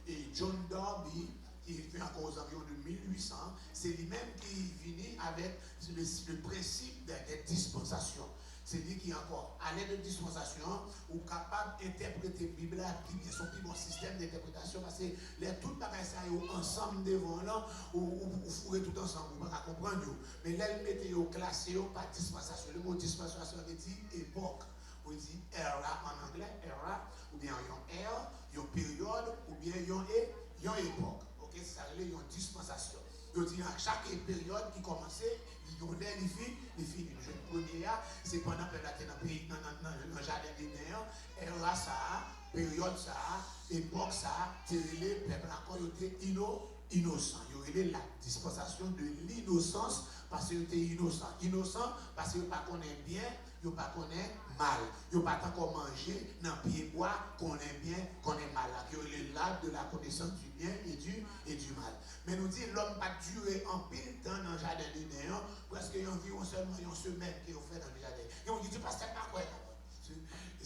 de John Darby qui fait encore aux environs de 1800. C'est lui-même qui vient avec le principe des dispensations. C'est lui qui encore, à l'aide de dispensation, ou capable d'interpréter la Bible qui est son plus bon système d'interprétation parce que les toutes les choses ensemble devant là, ou fourrez tout ensemble, vous ne pouvez pas comprendre. Mais là, ils mettent classé par dispensation. Le mot dispensation veut dire époque. On dit era en anglais, era, ou bien une ère, une période, ou bien une époque. Ok, ça veut dire une dispensation. Je dis à chaque période qui commençait, il y a des filles, les filles. Le premier, c'est pendant que dans le jardin d'Éden, era ça, période ça, époque ça, les peuples encore étaient innocents. Il y aurait la dispensation de l'innocence parce qu'ils étaient innocents. Innocents parce qu'ils ne connaissent pas bien, ils ne connaissent pas mal. Ils ne pas encore manger dans le pied bois, connaissent bien, connaissent mal. Il y aurait l'arbre de la connaissance du bien et du mal. Mais nous dit l'homme pas duré en pile temps dans le jardin d'Éden, parce qu'il y a environ seulement une semaine qu'il a fait dans le jardin. Et on dit, tu passes pas quoi?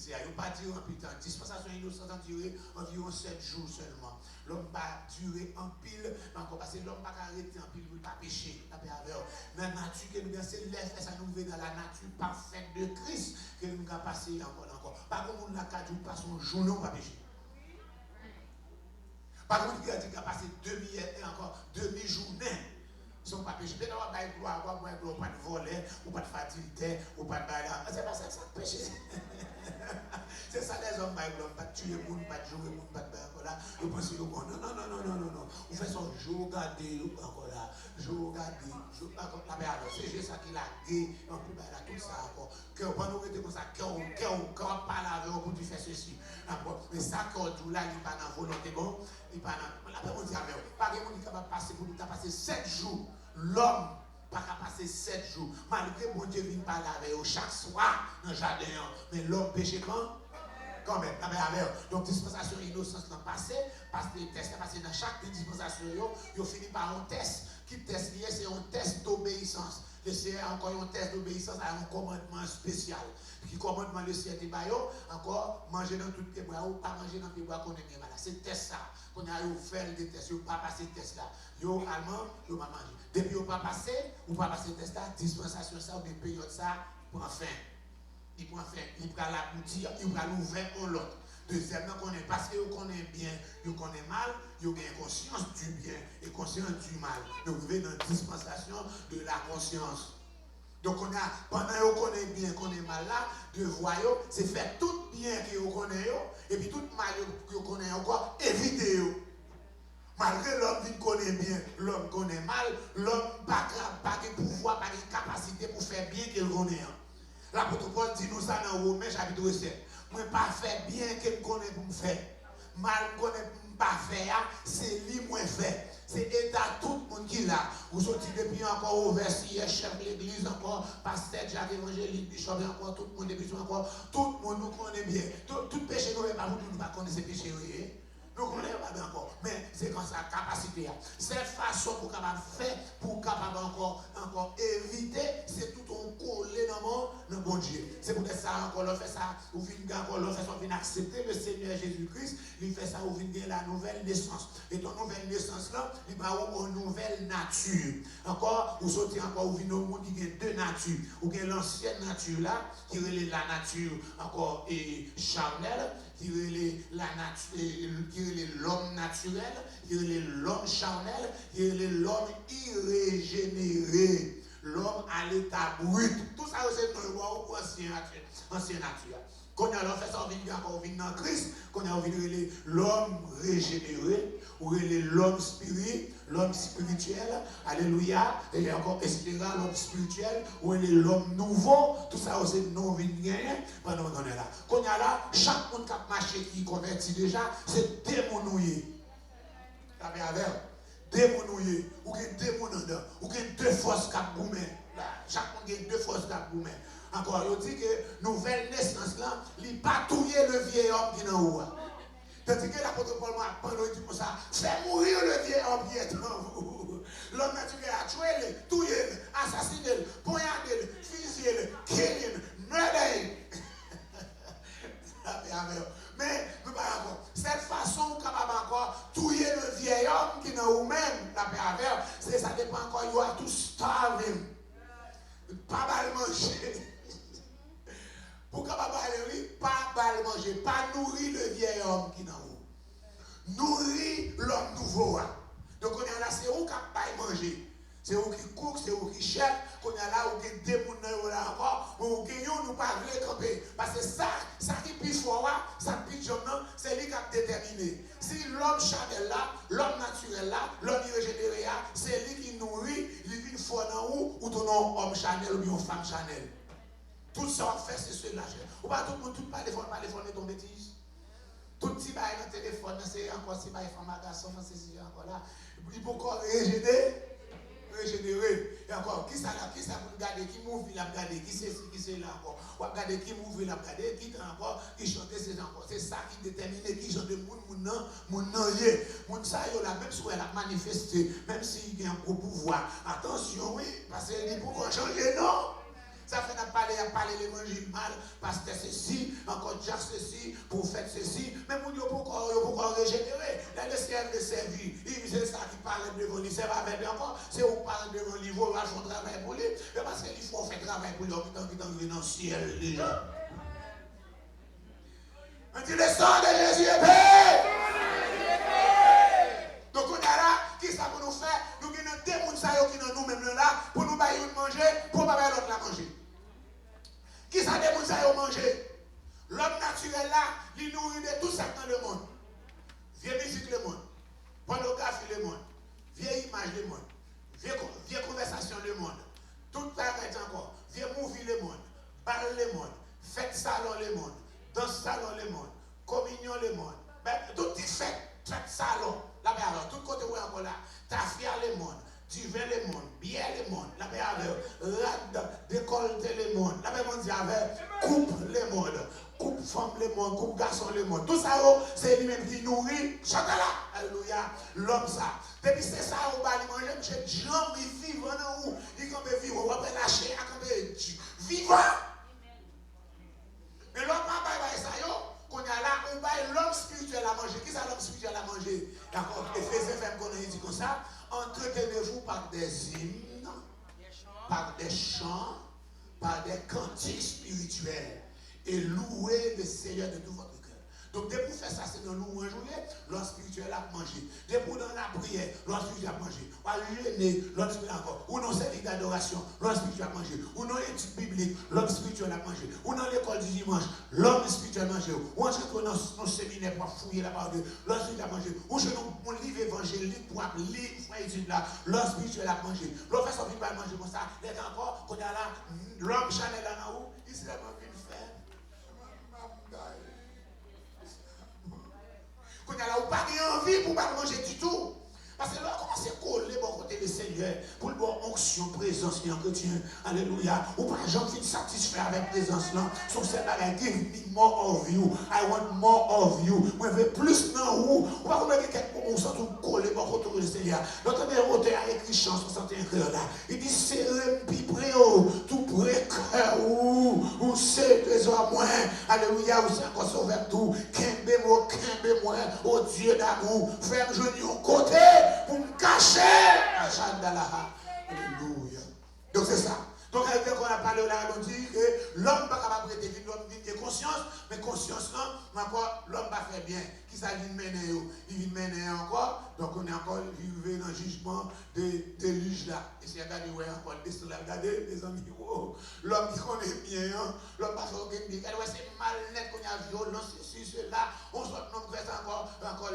Il n'y a pas duré en pile temps. Dispensation innocente a duré environ 7 jours seulement. L'homme pas duré en pile, encore parce que l'homme pas arrêté en pile pour ne pas pécher. Dans la nature que nous avons, c'est l'effet, ça nous fait dans la nature parfaite de Christ que nous avons passé encore. Par contre, nous avons passé un jour, nous pas péché. Par contre, il a dit qu'il a passé demi-journée. Ils ne sont pas péchés. Mais on va pas de gloire, pas de voler, ou pas de fatalité, ou pas de bagarre. C'est pas ça que ça péché. C'est ça les hommes, pas de tuer les gens, pas de jouer les gens, pas de bagarre là. Ils pensent que non. On fait son jour garder encore là. Jour garder. C'est juste ça qu'il a dit. On peut pas tout ça encore. Quand nous était comme ça, quand on parle avec eux pour tu faire ceci. Mais ça, quand tout là, il n'est pas dans la volonté bon. Il n'est pas dans la volonté. Pas de monde qui va passer pour nous passer 7 jours. L'homme pas qu'à passer 7 jours. Malgré mon Dieu vient parler avec eux chaque soir dans le jardin. Mais l'homme péché quand même. Donc dispensation innocence n'a passé parce que les tests passé dans chaque dispensation. Ils finit par un test. Qui test lié, c'est un test d'obéissance. Le Seigneur a encore un test d'obéissance à un commandement spécial. Qui commandement le Seigneur dit encore manger dans toutes les bois ou pas manger dans les bois qu'on aime. C'est test ça. Qu'on a fait des tests, vous pas passé le test là. Yo allemand, yo pas manger. Depuis vous pas passé, ou pas passé le test là, dispensation ça ou des périodes ça, prend fin. Il prend fin, il prend l'aboutir, il prend l'ouvrir en l'autre. Deuxièmement, parce que vous connaissez bien, vous connaissez mal, vous avez conscience du bien et conscience du mal. Donc vous vivez dans la dispensation de la conscience. Donc pendant que vous connaissez bien, qu'on est mal là, de voir, c'est faire tout bien que vous connaissez, et puis tout mal que vous connaissez encore, évitez. Malgré l'homme qui connaît bien, l'homme connaît mal, l'homme n'a pas de pouvoir, pas de capacité pour faire bien qu'il connaît. L'apôtre Paul dit nous ça dans Romains chapitre 7. Moi pas faire bien qu'il connaît pour me faire. Mal connaît pour me pas faire, c'est lui moi fait. C'est état tout le monde qui là. Vous sortez depuis encore au verset, chef de l'église encore, pasteur Jacques évangéliste, bishop encore, tout le monde depuis encore, tout le monde nous connaît bien. Tout péché nous pas vous ne pas connaître ces péchés. Nous ne connaissons pas bien encore, mais c'est comme ça, capacité. Cette façon pour capable faire, pour capable encore éviter, c'est tout ton collé dans mon bon Dieu. C'est pour ça encore, on fait ça, ou vient encore, on fait ça, on vient accepter le Seigneur Jésus-Christ, il fait ça, ou vient la nouvelle naissance. Et ton nouvelle naissance là, il va avoir une nouvelle nature. Encore, ou sortir encore, ou vient au monde qui a deux natures. Ou bien l'ancienne nature là, qui est la nature encore et charnelle, qui est la nature, qui est l'homme naturel, qui est l'homme charnel, qui est l'homme irrégénéré. L'homme à l'état brut. Tout ça, c'est un roi ou ancien nature. Quand on a fait ça, on vient dans Christ, quand on a l'homme régénéré, ou l'homme spirituel, alléluia, et encore espérant l'homme spirituel, ou l'homme nouveau, tout ça, c'est non vient pendant qu'on est là. Quand on a là, chaque monde qui a marché, qui convertit déjà, c'est démonouillé. Avec démonouillé, ou qu'il y a deux mondes, ou qu'il y a deux forces qui ont boumé. Chaque monde a deux forces qui ont boumé. Encore, il dit que nouvelle naissance là, il n'a pas tué le vieil homme qui est en haut. Tandis que l'apôtre Paul m'a dit comme ça, c'est mourir le vieil homme qui est en vous. L'homme naturel a tué, tué, assassiné, poignardé, fusillé, killé, murder. Mais, nous parlons encore. Cette façon, capable encore, tuer le vieil homme qui est en vous-même, la paix avec, ça dépend encore, you have to starve him. Pas mal manger. Pour capable aller, pas mal manger, pas nourrir le vieil homme qui est en vous. Nourrir l'homme nouveau. Donc, on est là, c'est où capable manger. C'est où qui cook, c'est où qui chef, qu'on a là où qui démonne là encore, où qui nous pas voulu camper. Parce que ça qui pisse fort, ça qui pisse c'est lui qui a déterminé. Si l'homme charnel là, l'homme naturel là, l'homme irrégénéré là, c'est lui qui nourrit, il vient fort dans ou ton homme charnel ou bien femme charnel. Tout ça on fait, c'est cela. Ou pas tout le monde, tout pas téléphone ton bêtise. Tout petit bail dans le téléphone, c'est encore si bail femme à garçon, c'est encore là. Il faut encore régénérer. Et encore, qui ça pour regarder, qui m'ouvre, il a regardé, qui c'est là encore. Ou regarder qui m'ouvre, il a regardé, qui encore, qui chante, c'est encore. C'est ça qui détermine qui chante mon non, ça, il a même si elle a manifesté, même s'il y a un gros pouvoir. Attention, oui, parce qu'il faut changer, non. Ça fait parler l'évangile mal, parce que ceci, encore déjà ceci, pour faire ceci, mais vous ne pouvez pas régénérer. Là, le ciel de servir, c'est ça qui parle devant lui, c'est pas même encore, c'est où parle devant lui, vous allez faire travail pour lui, mais parce qu'il faut faire travail pour lui, qui est dans le ciel déjà. On dit le sang de Jésus est paix. Donc on a là, qui ça pour nous faire? Nous avons des gens qui sont nous-mêmes là, pour nous bailler manger, pour ne pas bailler l'autre la manger. Qui ça des gens qui manger? L'homme naturel là, il nourrit de tout ça dans le monde. Vieille musique le monde, pornographie le monde, vieille image le monde, vieille conversation le monde, tout ça est encore, vieille movie le monde, bal le monde, fête salon le monde, danse salon le monde, communion le monde, tout est fête salon, la paix alors, tout côté où est encore là, tafia le monde, du vin le monde, bière le monde, la paix avec, rad, décolleté le monde, la paix dit avec, coupe le monde, coupe femme le monde, coupe garçon le monde, tout ça c'est lui-même qui nourrit, chante là, alléluia, l'homme ça. Depuis c'est ça, on va lui manger, monsieur, Jean, il vit dans où, il comme vivre, on va lâcher, vivant. Mais l'homme n'a pas ça, qu'on a là, on va l'homme spirituel à manger. Qui ça l'homme spirituel à manger? D'accord, Éphésiens fait qu'on a dit comme ça, entretenez-vous par des hymnes, par des chants, par des cantiques spirituels et louez le Seigneur de tout votre cœur. Donc, dès pour faire ça, c'est dans le louange, l'homme spirituel a mangé. Dès pour dans la prière, l'homme spirituel a mangé. Ou à jeûner, l'homme spirituel a encore. Ou dans service d'adoration, l'homme spirituel a mangé. Ou dans l'étude biblique, l'homme spirituel a mangé. Ou dans l'école du dimanche, l'homme spirituel a mangé. Ou en train dans nos séminaires pour fouiller la parole de Dieu, l'homme spirituel a mangé. Ou chez mon livre évangélique pour lire, faire étude là, l'homme spirituel a mangé. L'homme fait son vie pas manger comme ça. Et encore, quand il y a là, l'homme chanel là en haut, il s'est pas vu le faire. Quand il y a là, ou pas envie pour ne pas manger du tout. Parce que là, on commence à coller bon côté du Seigneur pour le bon onction, présence, en chrétien. Alléluia. Ou pas, j'en suis satisfait avec présence là. Sauf que c'est là, give me more of you. I want more of you. Moi, je veux plus dans vous. Ou pas, vous mettez quelqu'un pour tout coller bon côté du Seigneur. Notre auteur a écrit chant 61 heures là. Il dit, c'est un pipré, tout vrai cœur, ou c'est trésor moins, alléluia, ou c'est encore sauvé tout, kembe moi, oh Dieu d'amour, frère, je dis au côté, pour me cacher, alléluia. Donc c'est ça. Donc, quand on a parlé là, on dit que l'homme n'est pas capable de prêter, l'homme vient de conscience, mais conscience, non, encore, l'homme va faire bien. Qui ça vient mener, il vient mener encore, donc on est encore arrivé dans le jugement de juge là. Et c'est regardez, ouais, encore, regardez, les amis, l'homme qui connaît bien, l'homme pas faire aucun bien, c'est mal net qu'on a violence, ceci, cela, on se retrouve fait encore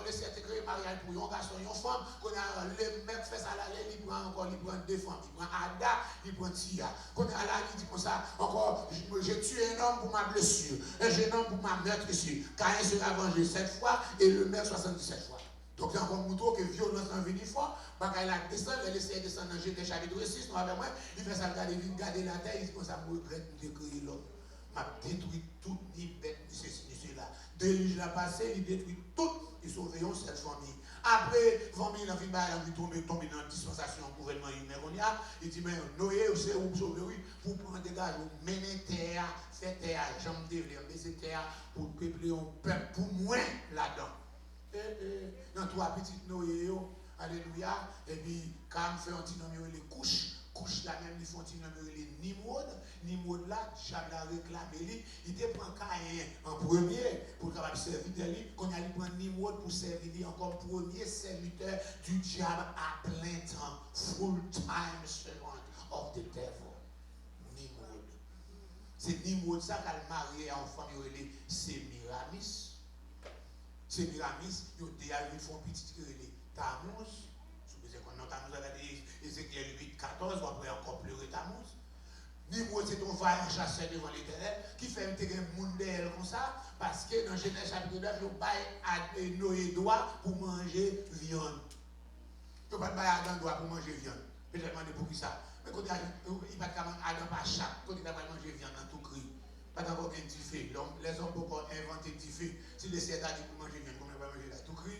le certificat de mariage pour un garçon, une femme, qu'on a le mec fait ça là, il prend encore, il prend deux femmes, il prend Ada, il prend Tia. Qu'on a là, il dit comme ça, encore, j'ai tué un homme pour ma blessure, un jeune homme pour ma meurtrissure. Caïn sera vengé 7 fois et le meurtre 77 fois. Donc, il y a encore un mouton que violence en venu fort, parce qu'il a descendu, il essaie de descendre dans Genèse chapitre 6, nous avec moi, il fait ça, garder la terre, il dit comme ça, je regrette de créer l'homme. M'a détruit toute les bêtes, ceci, cela. Déluge l'a passé, il détruit tout, il sauve cette famille. Après, famille, la famille, tomber dans la dispensation du gouvernement humain. Il dit, mais Noé, c'est où sauver, oui, pour prendre des gars, mener terre, faire terre, jambe de terre, pour peupler un peuple, pour moins là-dedans. Dans 3 petites Noé, alléluia, et puis, quand on fait un petit nom, les couches là même, ils font un petit nom, les Nimrod. Nimrod là, Diable a réclamé, il te prend Caïn en premier pour capable servir de lui, qu'on a prendre Nimrod pour servir encore premier serviteur du diable à plein temps, full time servant of the devil. Nimrod. C'est Nimrod ça qu'elle marié en famille, c'est Miramis. C'est Miramis, il y a une petite Tammuz. Quand Tammuz a dit Ézéchiel 8, 14, ou après encore pleurer Tammuz. Nimrod, c'est ton vaillant chasseur devant l'Éternel qui fait un monde d'elle comme ça, parce que dans Genèse chapitre 9, il baille Noé droit pour manger viande. Il ne peut pas bailler Adam droit pour manger viande. Je vais demander pour qui ça. Mais quand il va Adam pas chaque, quand il va manger viande dans tout cri. Pas d'abord un petit fait. Les hommes peuvent pas inventer un petit fait. Si les cerfs disent pour manger viande, comment il va manger là? Tout cri.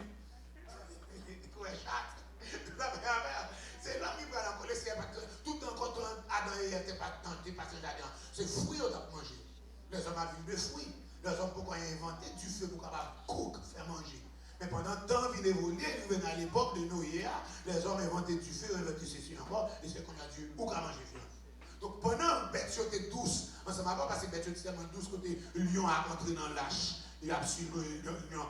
Quoi, chatte? C'est l'homme qui va encore laisser tout en quand Adam et Ève n'étaient pas tentés par ce jardin. C'est fruits qu'on a mangé. Les hommes ont vu des fruits. Les hommes pourquoi inventer du feu pour capable faire manger. Mais pendant le temps, il évolue, il venait à l'époque de Noé, les hommes inventaient du feu, inventaient ceci encore, et c'est qu'on a dû ou qu'à manger viande. Donc pendant que bête était douce, on ne sait pas parce que bête était tellement douce côté lion a entré dans l'âche. Il a absorbé lion,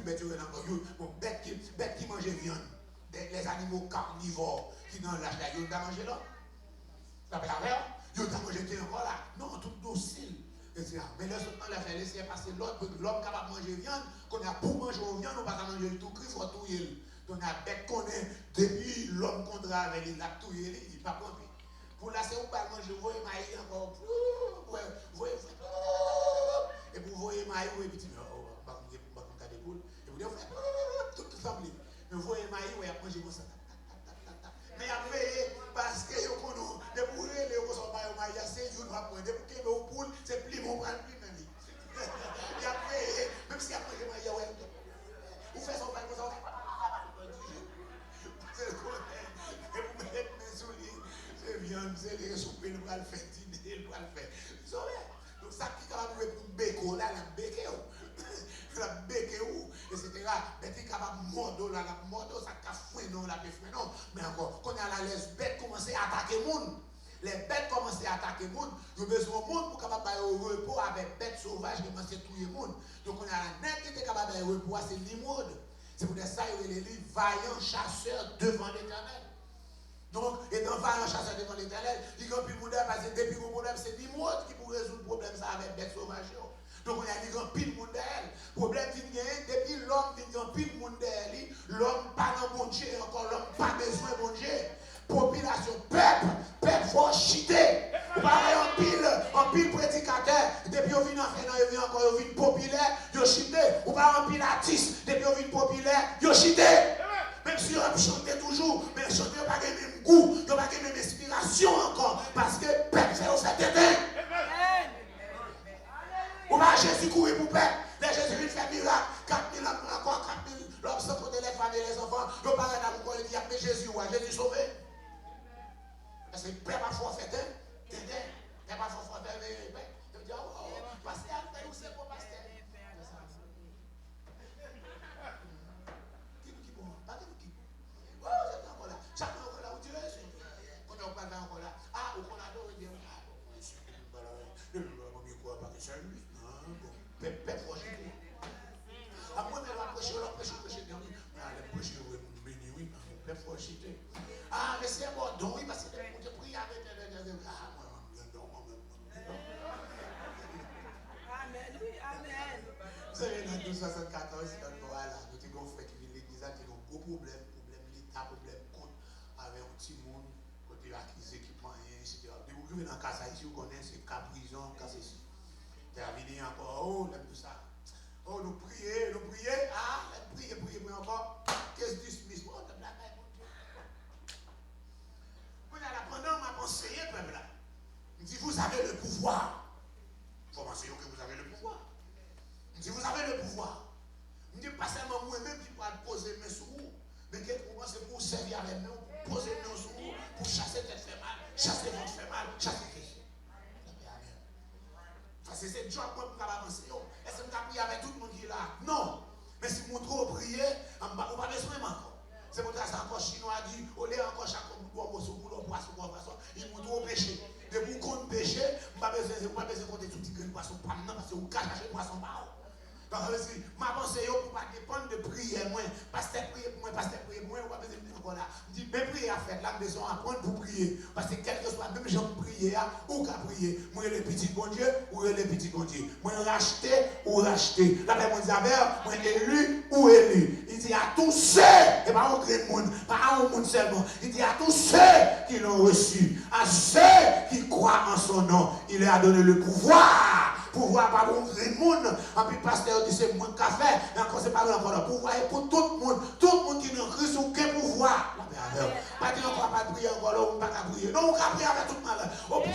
bête qui mangeait viande. Les animaux carnivores qui dans l'âge là, ils ont mangé là. Ça fait la verre, ils ont mangé encore là. Non, tout docile. Mais là, on a fait laisser passer l'autre, l'homme capable de manger viande, qu'on a pour manger viande, on ne peut pas manger tout cru, il faut tout y. Donc on a bête qu'on est, depuis l'homme contre avec il a tout y, il ne pas compris. Pour là, c'est où pas manger, vous voyez maïs encore, et pour vous voyez maïs, vous petit, on va comme des poules, et vous dites, tout famille. Mais vous voyez maïs, vous avez mangé comme ça. Mais après, parce que vous connaissez, de pour les vous sont pas au maïs, c'est une fois pour de pour que vous poule, c'est plus mon bras, plus même. Et après, même si après mangé maïs, vous faites son pain comme ça. C'est quoi? Et vous mettez mes souliers, c'est viande, c'est les soupes, nous allons faire dîner, nous allons faire. Donc ça qui est capable de pour béco, là, la béqué, la béqué, etc. Mais qui est capable de mordre, là, la mordre, ça cafouine, non, la béfouine, non. Mais encore, quand on a les bêtes commencent à attaquer le monde, les bêtes commencent à attaquer le monde, ils ont besoin de monde pour capable de repos avec bêtes sauvages qui commencent à tuer le monde. Donc on a la nette qui est capable de repos, c'est Nimrod. C'est pour ça qu'il est les vaillants chasseurs devant l'Éternel. Donc, étant vaillant chasseur devant l'Éternel, il y a plus de monde parce que depuis le problème, c'est Nimrod qui peut résoudre le problème ça avec bêtes sauvages. Donc on a dit qu'on pile monde d'elle. Problème vient depuis l'homme vient pile monde d'elle. L'homme pas dans bon Dieu encore, l'homme pas besoin de bon Dieu. Population, peuple faut chiter. Vous parlez en pile prédicateur, depuis on vient en fait, on vient encore, on vient populaire, yo chité. Vous parlez en pile artiste, depuis on vient populaire, yo chité. Même si on chante toujours, mais chanter n'a pas le même goût, n'a pas la même inspiration encore, parce que peuple fait au fait d'éteindre. Ou pas Jésus courir pour peuple. Les Jésus fait miracle. 4000 hommes encore, 4000 l'homme sans côté les femmes et les enfants. Nous parlons d'amour, il dit, mais Jésus, ouais, Jésus sauvé. Parce que le peuple a foi fait. t'es pas fort, mais je dis, oh, pasteur, c'est pour pasteur. Qui bon, pas qui bon. Oh, c'est encore là. Chaque fois encore là, où tu es, quand on parle encore là. Ah, au Canada, on dit, ah, bon, je ne crois pas que c'est lui. Non, bon, pep, franchement. À moi, elle va prêcher, elle va prêcher, elle va prêcher, oui, pep, franchement. Ah, mais c'est bon, donc oui, parce que je prie avec elle. Ah, moi, amen, oui, amen. vous savez, dans 1974, voilà, nous avons fait qui vient l'église, qui a un gros problème l'État, problème compte, avec un petit monde, côté acquis équipement, etc. Et vous vivez dans le cas ici, vous connaissez, c'est cas prison, cas ceci. Vous avez dit encore, oh, l'aime tout ça. Oh, nous prions, ah, priez encore. Qu'est-ce que dismiss? Oh, de la main, mon Dieu. Pendant m'a conseillé, peuple là. Il dit, vous avez le pouvoir. Il faut m'enseigner que vous avez le pouvoir. Il dit, vous avez le pouvoir. Il dit, pas seulement moi-même qui peux poser mes sous vous, mais que pour moi, c'est pour servir avec nous, pour poser mes sous vous, pour chasser tête fait mal, chasser votre fait mal, chasser Christ. Parce que c'est le job pour avancer. Est-ce que vous avez prié avec tout le monde qui est là? Non. Mais si vous trop prier, on n'a pas besoin encore. C'est pour ça que encore chinois dit, au lieu encore chaque fois pour boulot, poisson, il m'a trop péché. De vous compte péché, vous n'avez pas besoin de compter tout petit poisson, parce que vous cachez le poisson pas. Donc, ma pensée, pour ne pas dépendre de prier moins. Pasteur prier pour moi, pasteur prier pour moi, on va besoin de encore là. Je dis, mais prier à faire, là, besoin d'apprendre pour prier. Parce que quel que soit, même gens prier, ou qu'à prier. Moi, les petits bon Dieu, ou les petits bon Dieu. Moi, racheter ou racheter. Là, moi, moi, élu ou élu. Il dit à tous ceux, et pas au grand monde, pas à un monde seulement. Il dit à tous ceux qui l'ont reçu, à ceux qui croient en son nom, il leur a donné le pouvoir. Pouvoir pas pour le monde, en plus pasteur dit c'est moins qu'à faire, et encore c'est pas encore le pouvoir est pour tout le monde qui n'a Christ ou quel pouvoir. Pas dire encore pas prier encore là, on pas prier. Non, on peut prier avec tout le monde. Au plus,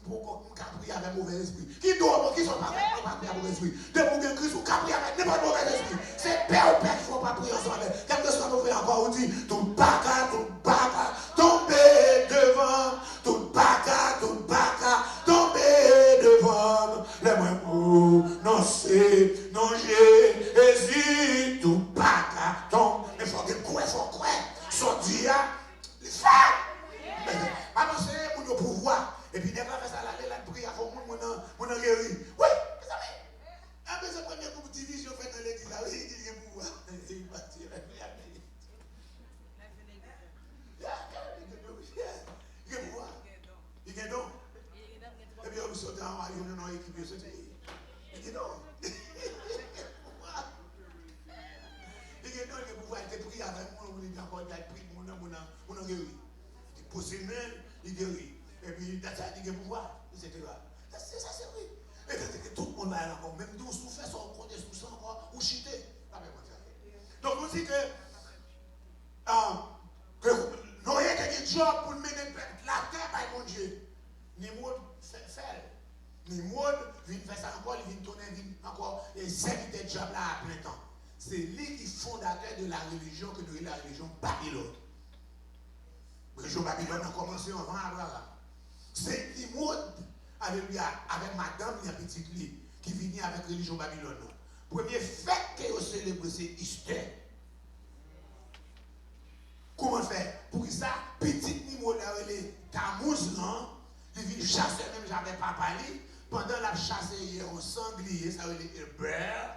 pour prier avec mauvais esprit. Qui doit, qui sont pas prier avec mauvais esprit. De pour Christ ou prier avec n'importe mauvais esprit. C'est père ou père qu'il ne faut pas prier ensemble. Quel que soit mauvais encore, on dit tout baka, tomber devant, tout baka, tomber devant. Les moins pour non c'est, non j'ai, Jésus, tout baka, tombe. Mais il faut que quoi, sortir, les faire. Avant c'est mon pouvoir. Et puis, dès qu'on fait ça, la prière, il faut que mon guéri. Oui, mes amis. Après, c'est la première division faite dans l'église. Oui, il dit qu'il y a pouvoir. Il va tirer la prière. Il y a pouvoir. Il y a donc. Et puis, on saute en haut, on a une équipe, il y a donc. Il y a donc, il pouvoir être prié avec moi, on est encore, il a pris mon guéri. Il pose ses mains, il guérit. Et puis, ça dit qu'il y a pouvoir, etc. Ça, c'est vrai. Et que tout le monde va encore, même nous, nous faisons son compte, nous sommes encore, ou chiter. Donc, on dit que nous n'avons qu'un job pour mener la terre par mon Dieu. Nimrod fait. Nimrod vient faire ça encore, il vient tourner, encore, et servir des jobs là à plein temps. C'est lui qui est fondateur de la religion que nous avons la religion Babylone. La religion Babylone a commencé avant Abraham. C'est Nimrod avec madame et la petite lit qui vient avec la religion Babylone. Premier fait que vous célébrez, c'est Easter. Comment faire? Pour que ça, petite Nimrod, les Tammuz, il vient chasser, même j'avais pas parlé. Pendant la chasse, il y a un sanglier, ça veut dire un bear,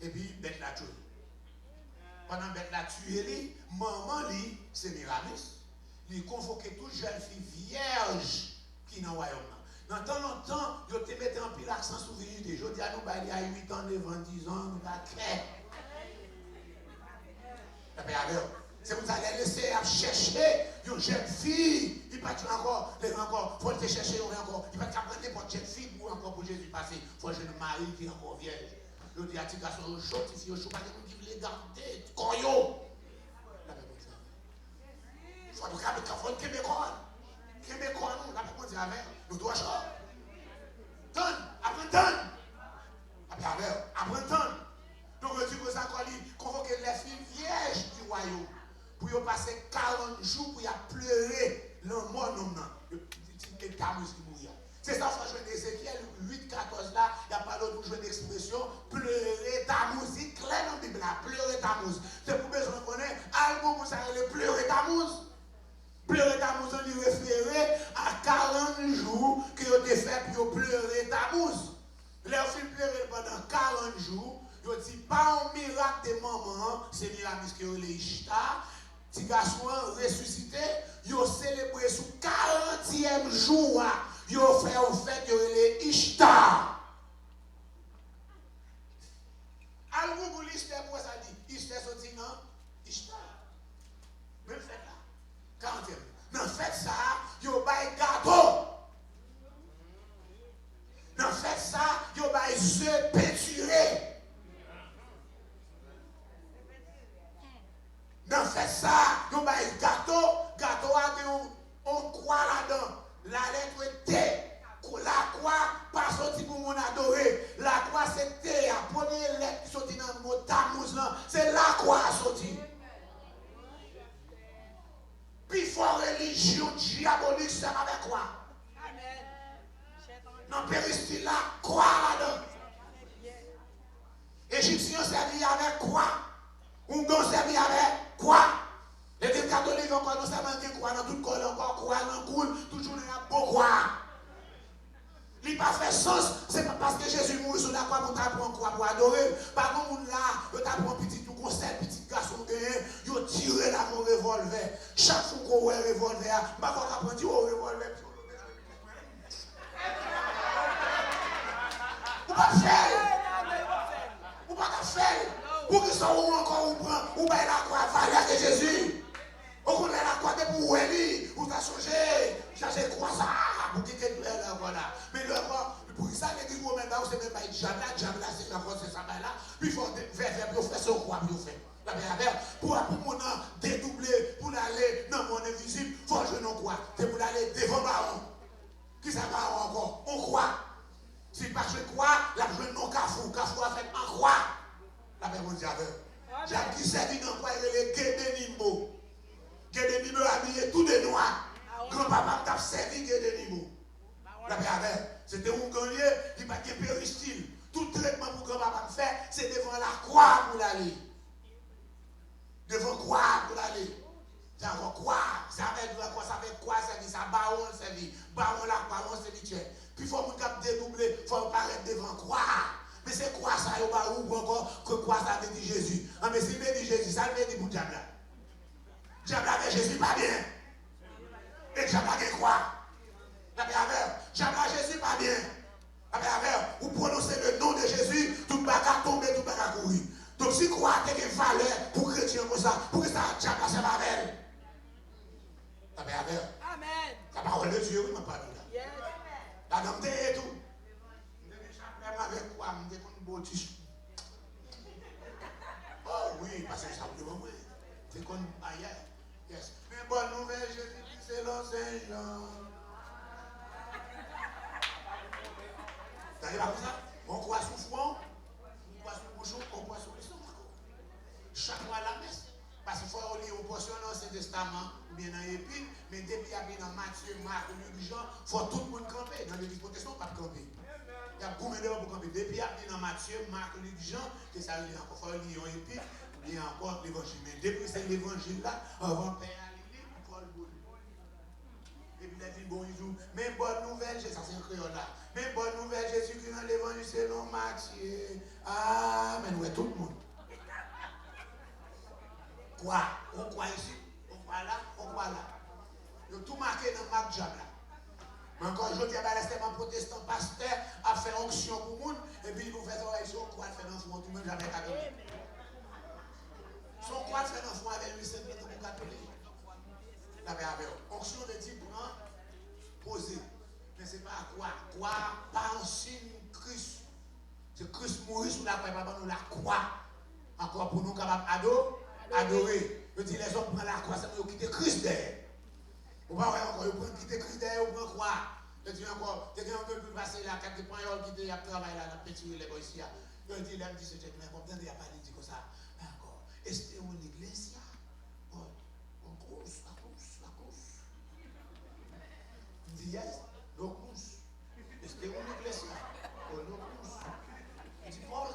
et puis bête la tue. Pendant bête la tuer, maman, c'est Miramis. Il convoquait toute jeune fille vierge qui dans le royaume. Dans tant longtemps, ils te mettaient en pile accent sur virginité. Je dis à nous, il y a 8 ans, 9 ans, 10 ans, nous pas clair. C'est vous allez laisser à chercher une jeune fille. Il pas encore, il faut te chercher encore. Il va t'apprendre n'importe jeune fille pour encore pour Jésus passer. Il faut un jeune mari qui est encore vierge. Je dis à tes garçons, je chante, il faut pas que vous les garder. Coyo. Il faut que vous Québécois. Québécois, nous, la réponse est avec nous doit changer. Donne, apprends. Apprends. Donc, je dis que ça, convoquer les filles vierges du royaume pour y passer 40 jours pour y pleurer le mort. expression pleurer Tammuz. C'est clair dans la Bible, pleurer Tammuz. C'est pour besoin de connaître, album pour ça, le pleurer Tammuz. Pleurer Tammuz, on lui référait à 40 jours que vous avez fait pour pleurer Tammuz. Les filles pleurer pendant 40 jours. Ils ont dit, pas un miracle de maman, c'est Miramis qui est Ishtar. Petit garçon ressuscité, ils ont célébré sous 40e jour. Ils ont fait au fait que les Ishtar. Alors, vous l'Ishtar, pourquoi ça dit? Ishtar sorti non? Ishtar. Même fait là. 40e. Dans fait ça, ils ont baillé gâteau. Dans fait ça, ils ont baillé œufs peinturés. Dans fait ça, ils ont baillé gâteau a on croit là-dedans. La lettre T. La croix, pas sorti pour mon adoré. La croix, c'est T. La première lettre qui sortit dans le mot Tammuz, c'est la croix sortie. Puis fort religion diabolique, c'est avec quoi? Dans le péristyle là, croix là-dedans. Égyptiens servi avec quoi? Ougon servi avec quoi? Les catholiques encore non seulement qui croient dans tout corps, encore croient dans le coule, toujours il y a beau croire. Il n'a pas fait sens, c'est pas parce que Jésus mourit sur la croix pour t'apprendre quoi pour adorer. Par contre, là, il t'apprend petit, tout conseil, petit garçon gagné, il tiré là mon revolver. Chaque fois qu'on a un revolver, je ne vais pas apprendre au revolver. Ou pas faire. Ou pas faire. Pour qu'ils soient encore ou pas la croix valeur de Jésus. Au contraire, la croix de pour Weli, ou t'as changé, changer quoi ça, pour quitter tout là, voilà. Mais le pour ça, les gens même là, c'est même pas jamais là, c'est la force de ça là. Puis il faut faire son croix, puis pour mon dédoubler, pour aller dans mon invisible, il faut jouer non croix. C'est pour aller devant Baron. Qui ça va encore? On croit. Si pas je crois, la jouer non cafou. Cafou a fait en croix. La paix, mon Dieu. Jacques qui servit dans quoi il est Gédénimo. Gédénimo habillé tout de noir. Grand-papa t'a servi Gédénimo. La paix avec. C'était un gagné, il n'y a pas de péristyle. Tout traitement pour grand-papa faire, c'est devant la croix pour l'aller. Devant croix pour l'aller. C'est encore croix. Ça avec la croix, ça fait quoi, ça dit ça, baron, ça dit. Baron la croix, c'est dit. Puis il faut que nous dédoubler, il faut paraître devant croix. Mais c'est quoi ça, il y a encore que quoi ça veut dire Jésus. Ah, mais s'il veut dire Jésus, ça veut dire pour diable. Diable avec Jésus, pas bien. Et diable avec quoi? Diable avec Jésus, pas bien. Vous prononcez le nom de Jésus, tout le monde va tomber, tout le monde va courir. Donc si croix a une valeur pour chrétien comme ça, pour que ça diable c'est pas avec. Amen. La parole de Dieu, oui, ma parole. La dame et tout. Même avec quoi, je me dis qu'on est oh oui, parce que ça veut dire oui. C'est qu'on ailleurs. Yes. Mais bonne nouvelle, Jésus, c'est l'enseignant. Vous savez pas comme ça? On croit sous front, on croit sous bouchon, on croit sous le stomac. Chaque mois à la messe. Parce qu'il faut lire une portion dans l'Ancien Testament, bien dans l'Épître, mais depuis qu'il y a dans Matthieu, Marc, Luc, Jean, il faut tout le monde camper. Dans l'Église protestante, pas de camper. Il y a beaucoup de gens pour camper. Depuis qu'il y a dans Matthieu, Marc, Luc, Jean, que ça lit encore. Il faut lire un Épître, lire encore l'Évangile. Mais depuis c'est l'Évangile là, avant Père à l'Église, Paul Boule. Et puis il a dit, bon, il dit, mais bonne nouvelle, ça c'est un créole là. Mais bonne nouvelle, Jésus-Christ dans l'Évangile, c'est non Matthieu. Ah, mais nous, tout le monde. Quoi? On croit ici, on croit là, on croit là. Ils ont tout marqué dans le Marc Diable là. Mais encore je dis à un protestant pasteur a fait onction pour le monde, et puis il vous fait oreille sur quoi faire dans le fond, tout le monde jamais catholique. Son quoi faire dans le fond avec lui, c'est pour catholique. La paix avec eux. Onction de dire prendre, poser. Mais ce n'est pas à quoi. Quoi, pas en signe Christ. C'est Christ mourir sous la croix, pas nous la croix. Encore pour nous capables adorer. Je dis les hommes prennent la croix, ça veut quitter Christ derrière. Vous ne pouvez pas encore, vous prenez quitter Christ derrière, vous prenez croix. Je dis encore, quelqu'un un peu plus passé là, quand il prend un qui il a travaillé là, il a pétiré les boys ici. Je dis, il a dit, c'est mais comme il n'y a pas dit comme ça. Mais encore, est-ce que c'est une église là? On course, la course. Il dit, yes, no course. Est-ce que c'est une église là? No course. Il dit, Paul,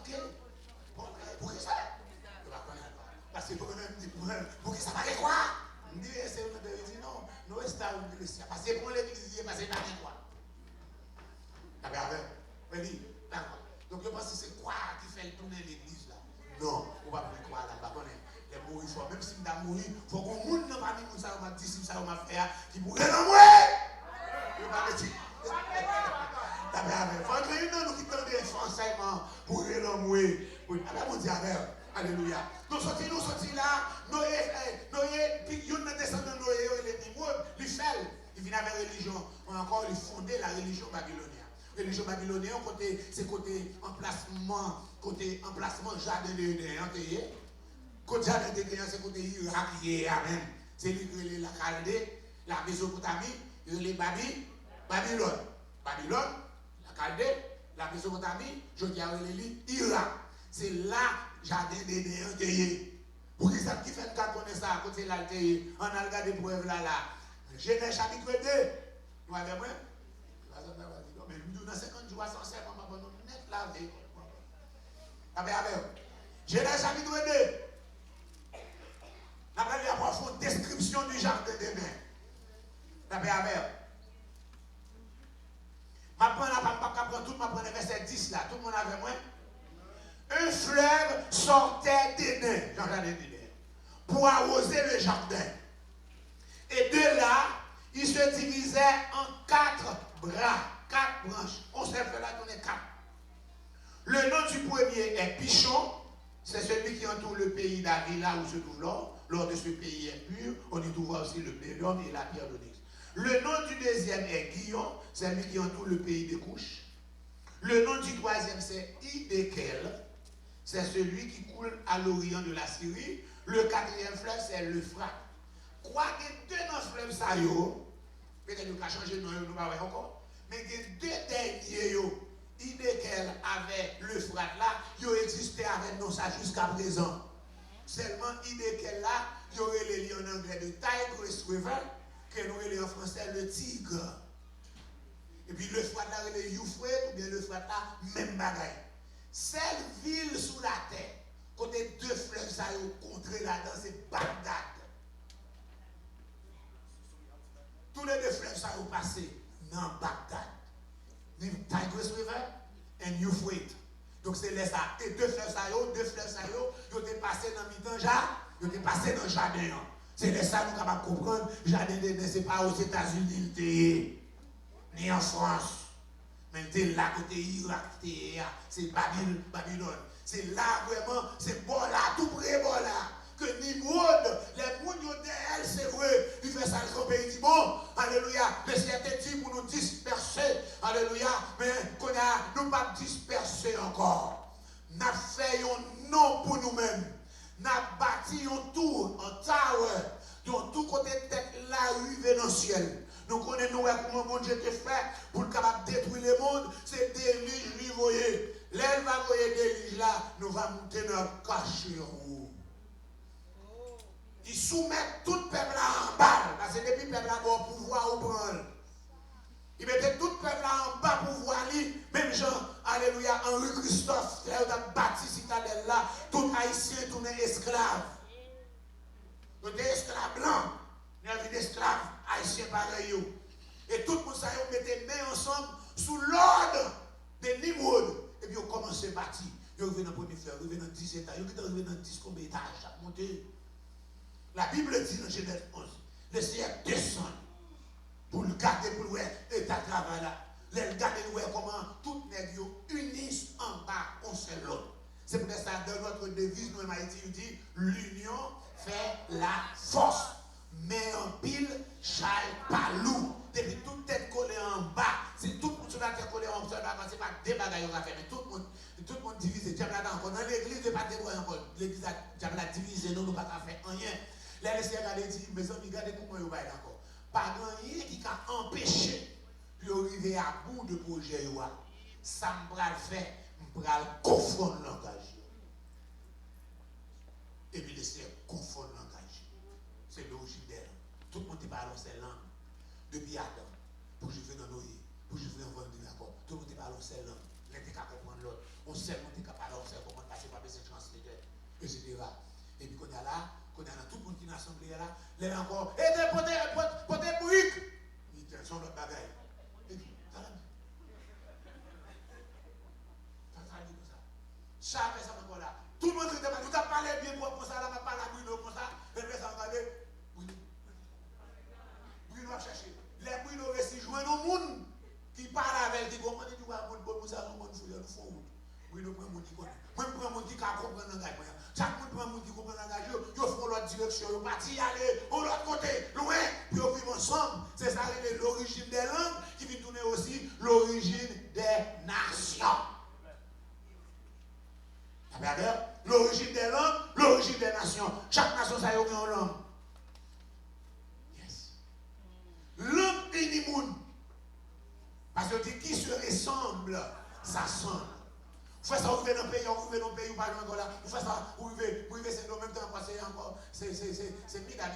Pour que ça va quoi? Je dis, c'est une de dit non, nous restons à l'église. Parce que pour l'église, parce que ça va quoi? D'accord. Donc je pense que c'est quoi qui fait tourner l'église là? Non, on va pas croire là, pas connaître. Les mourir faut même si m'da mourir, faut qu'on monde dans parmi nous ça m'a dit ça m'a fait qui pourrait non mourir. Je pas dire. Faut que nous qui tendent des enseignements pour non mourir. Mon Dieu alléluia. Nous sortis là, Noé, puis il y a descendant Noé, les Nimrod, il fait, il vient avec religion, encore il fondait la religion babylonienne. Religion babylonienne, c'est côté emplacement jardin de Éden. Côté jardin de Éden, c'est côté Irak, Amen. C'est lui qui est la Chaldée, la Mésopotamie, les Babylone. Babylone, la Chaldée, la Mésopotamie, je dis à l'Irak. C'est là, jardin d'Éden. Pour qui ça qui fait qu'à connaître ça, à côté de l'altéie, on a regardé pour là. Genèse chapitre 2. Nous avons moi? Mais nous, dans 50 jours, sans faire, on va nous mettre là. Genèse chapitre 2. Nous avons une description du jardin d'Éden. Tout le monde prend verset 10 là. Tout le monde avait moi. Un fleuve sortait d'Éden, pour arroser le jardin. Et de là, il se divisait en 4 bras, 4 branches. On s'est fait là donner 4. Le nom du premier est Pichon. C'est celui qui entoure le pays d'Avila où se trouve l'or. L'or de ce pays est pur. On y trouve aussi le bdellium et la pierre d'onyx. Le nom du deuxième est Guillon. C'est celui qui entoure le pays des couches. Le nom du troisième c'est Idékel. C'est celui qui coule à l'orient de la Syrie. Le quatrième fleuve, c'est l'Euphrate. Quoi que deux dans le fleuve, ça y est, peut-être qu'il a changé de nom, nous ne pas encore. Mais il y a deux derniers, Idékel avec l'Euphrate là, ils ont existé avec nous ça jusqu'à présent. Seulement Idékel là, il y aurait les lions en anglais de Tigris River, que nous les en français le tigre. Et puis l'Euphrate là, le Euphrates, ou bien l'Euphrate là, même bagaille. Cette ville sous la terre, côté deux fleuves, ça y est, contré là-dedans, c'est Bagdad. Tous les deux fleuves, ça y est passé dans Bagdad. Tigris River et Euphrates. Donc c'est là ça. Et deux fleuves, ça y est, ils ont passé dans le mi-temps, ils ont passé dans le jardin. C'est là ça, nous sommes capables de comprendre. Le jardin d'Éden, ce n'est pas aux États-Unis, ni en France. Mais c'est là côté Irak, c'est Babylone. C'est là vraiment, c'est bon là, tout près bon là. Que Nimrod, les mounions d'elle, c'est vrai, il fait ça le pays, il dit bon, alléluia, le Seigneur dit pour nous disperser, alléluia, mais qu'on a nous pas disperser encore. Nous avons fait un nom pour nous-mêmes. Nous avons bâti un tour, un tower, dont tout côté de tête là, arrivé dans le ciel. Nous connaissons comment mon Dieu te fait pour capable détruire le monde. C'est délige, lui, voyez. L'elle va voyer délige là, nous allons monter notre cachet en haut. Ils soumettent tout le peuple là en bas. Parce que depuis le peuple là, bon pouvoir au prendre. Ils mettaient tout le peuple là en bas pour voir lui. Même Jean, alléluia, Henri Christophe, qui a bâti citadelle là, tout haïtien, tout esclave. Nous sommes esclaves blancs. Nous avons des esclaves haïtiens pareils. Et tout le monde, ça y est, mettait main ensemble sous l'ordre de Nimrod. Et puis, on commence à bâtir. Ils reviennent dans le premier fleuve, ils reviennent dans 10 étages, ils reviennent dans 10 combien d'étages, chaque montée. La Bible dit dans Genèse 11, le Seigneur descend pour le garder, pour le voir, et ta travail là. Le garder, voir comment toutes les nègres unissent en bas, on seul l'autre. C'est pour ça que dans notre devise, nous, en Haïti, il dit l'union fait la force. Mais en pile, chaille pas loup. Depuis toute tête collée en bas, c'est tout le monde sur la tête collée en bas, c'est pas des bagailles qu'on a fait, mais tout le monde divisé. Diable là encore. Dans l'église, il n'y a pas de débrouille encore. L'église, diable là divisé, nous, pas faire rien. Là, le Seigneur a dit, mes amis, regardez comment il va d'accord. Pas rien qui a empêché de arriver à bout de projet. Ça me va le faire, je vais confondre le langage. Et puis le Seigneur confond le langage. C'est l'origine d'elle. Tout le monde parle en cette langue. Depuis Adam, pour que je vienne dans Noé, pour que je vienne en vendre d'accord. Tout le monde parle en cette langue. L'un est capable de comprendre l'autre. On sait qu'on est capable de parler, on sait comment passer par ces transmetteurs, etc. Et puis qu'on a là, qu'on a dans tout Les encore, et de poter briques. Il dit, son autre bagaille. Il dit, ça dit comme ça. Chaque personne encore là. Tout le monde qui était nous a parlé bien pour ça, là, m'a parlé à Bruno comme ça. Les personnes ont regardé. Bruno a cherché. Les Bruno réussi joindre au monde qui parle avec, qui comprend, qui dit, pour ça, nous font. Bruno prend monde qui connaît. Moi, je prends monde qui comprend le langage. Chaque monde prend monde qui comprend le langage. Ils font l'autre direction. Ils partent aller de l'autre côté, loin, puis ils vivent ensemble. C'est ça l'origine des langues qui vient tourner aussi l'origine des nations. L'origine des langues, l'origine des nations. Chaque nation, ça y a une langue. Yes. Langue unimoun. Parce que dit qui se ressemble, ça semble. Vous faites ça, vous venez dans le pays, vous parlez encore là. Vous faites ça, vous vivez, c'est en même temps, c'est encore. C'est Mida,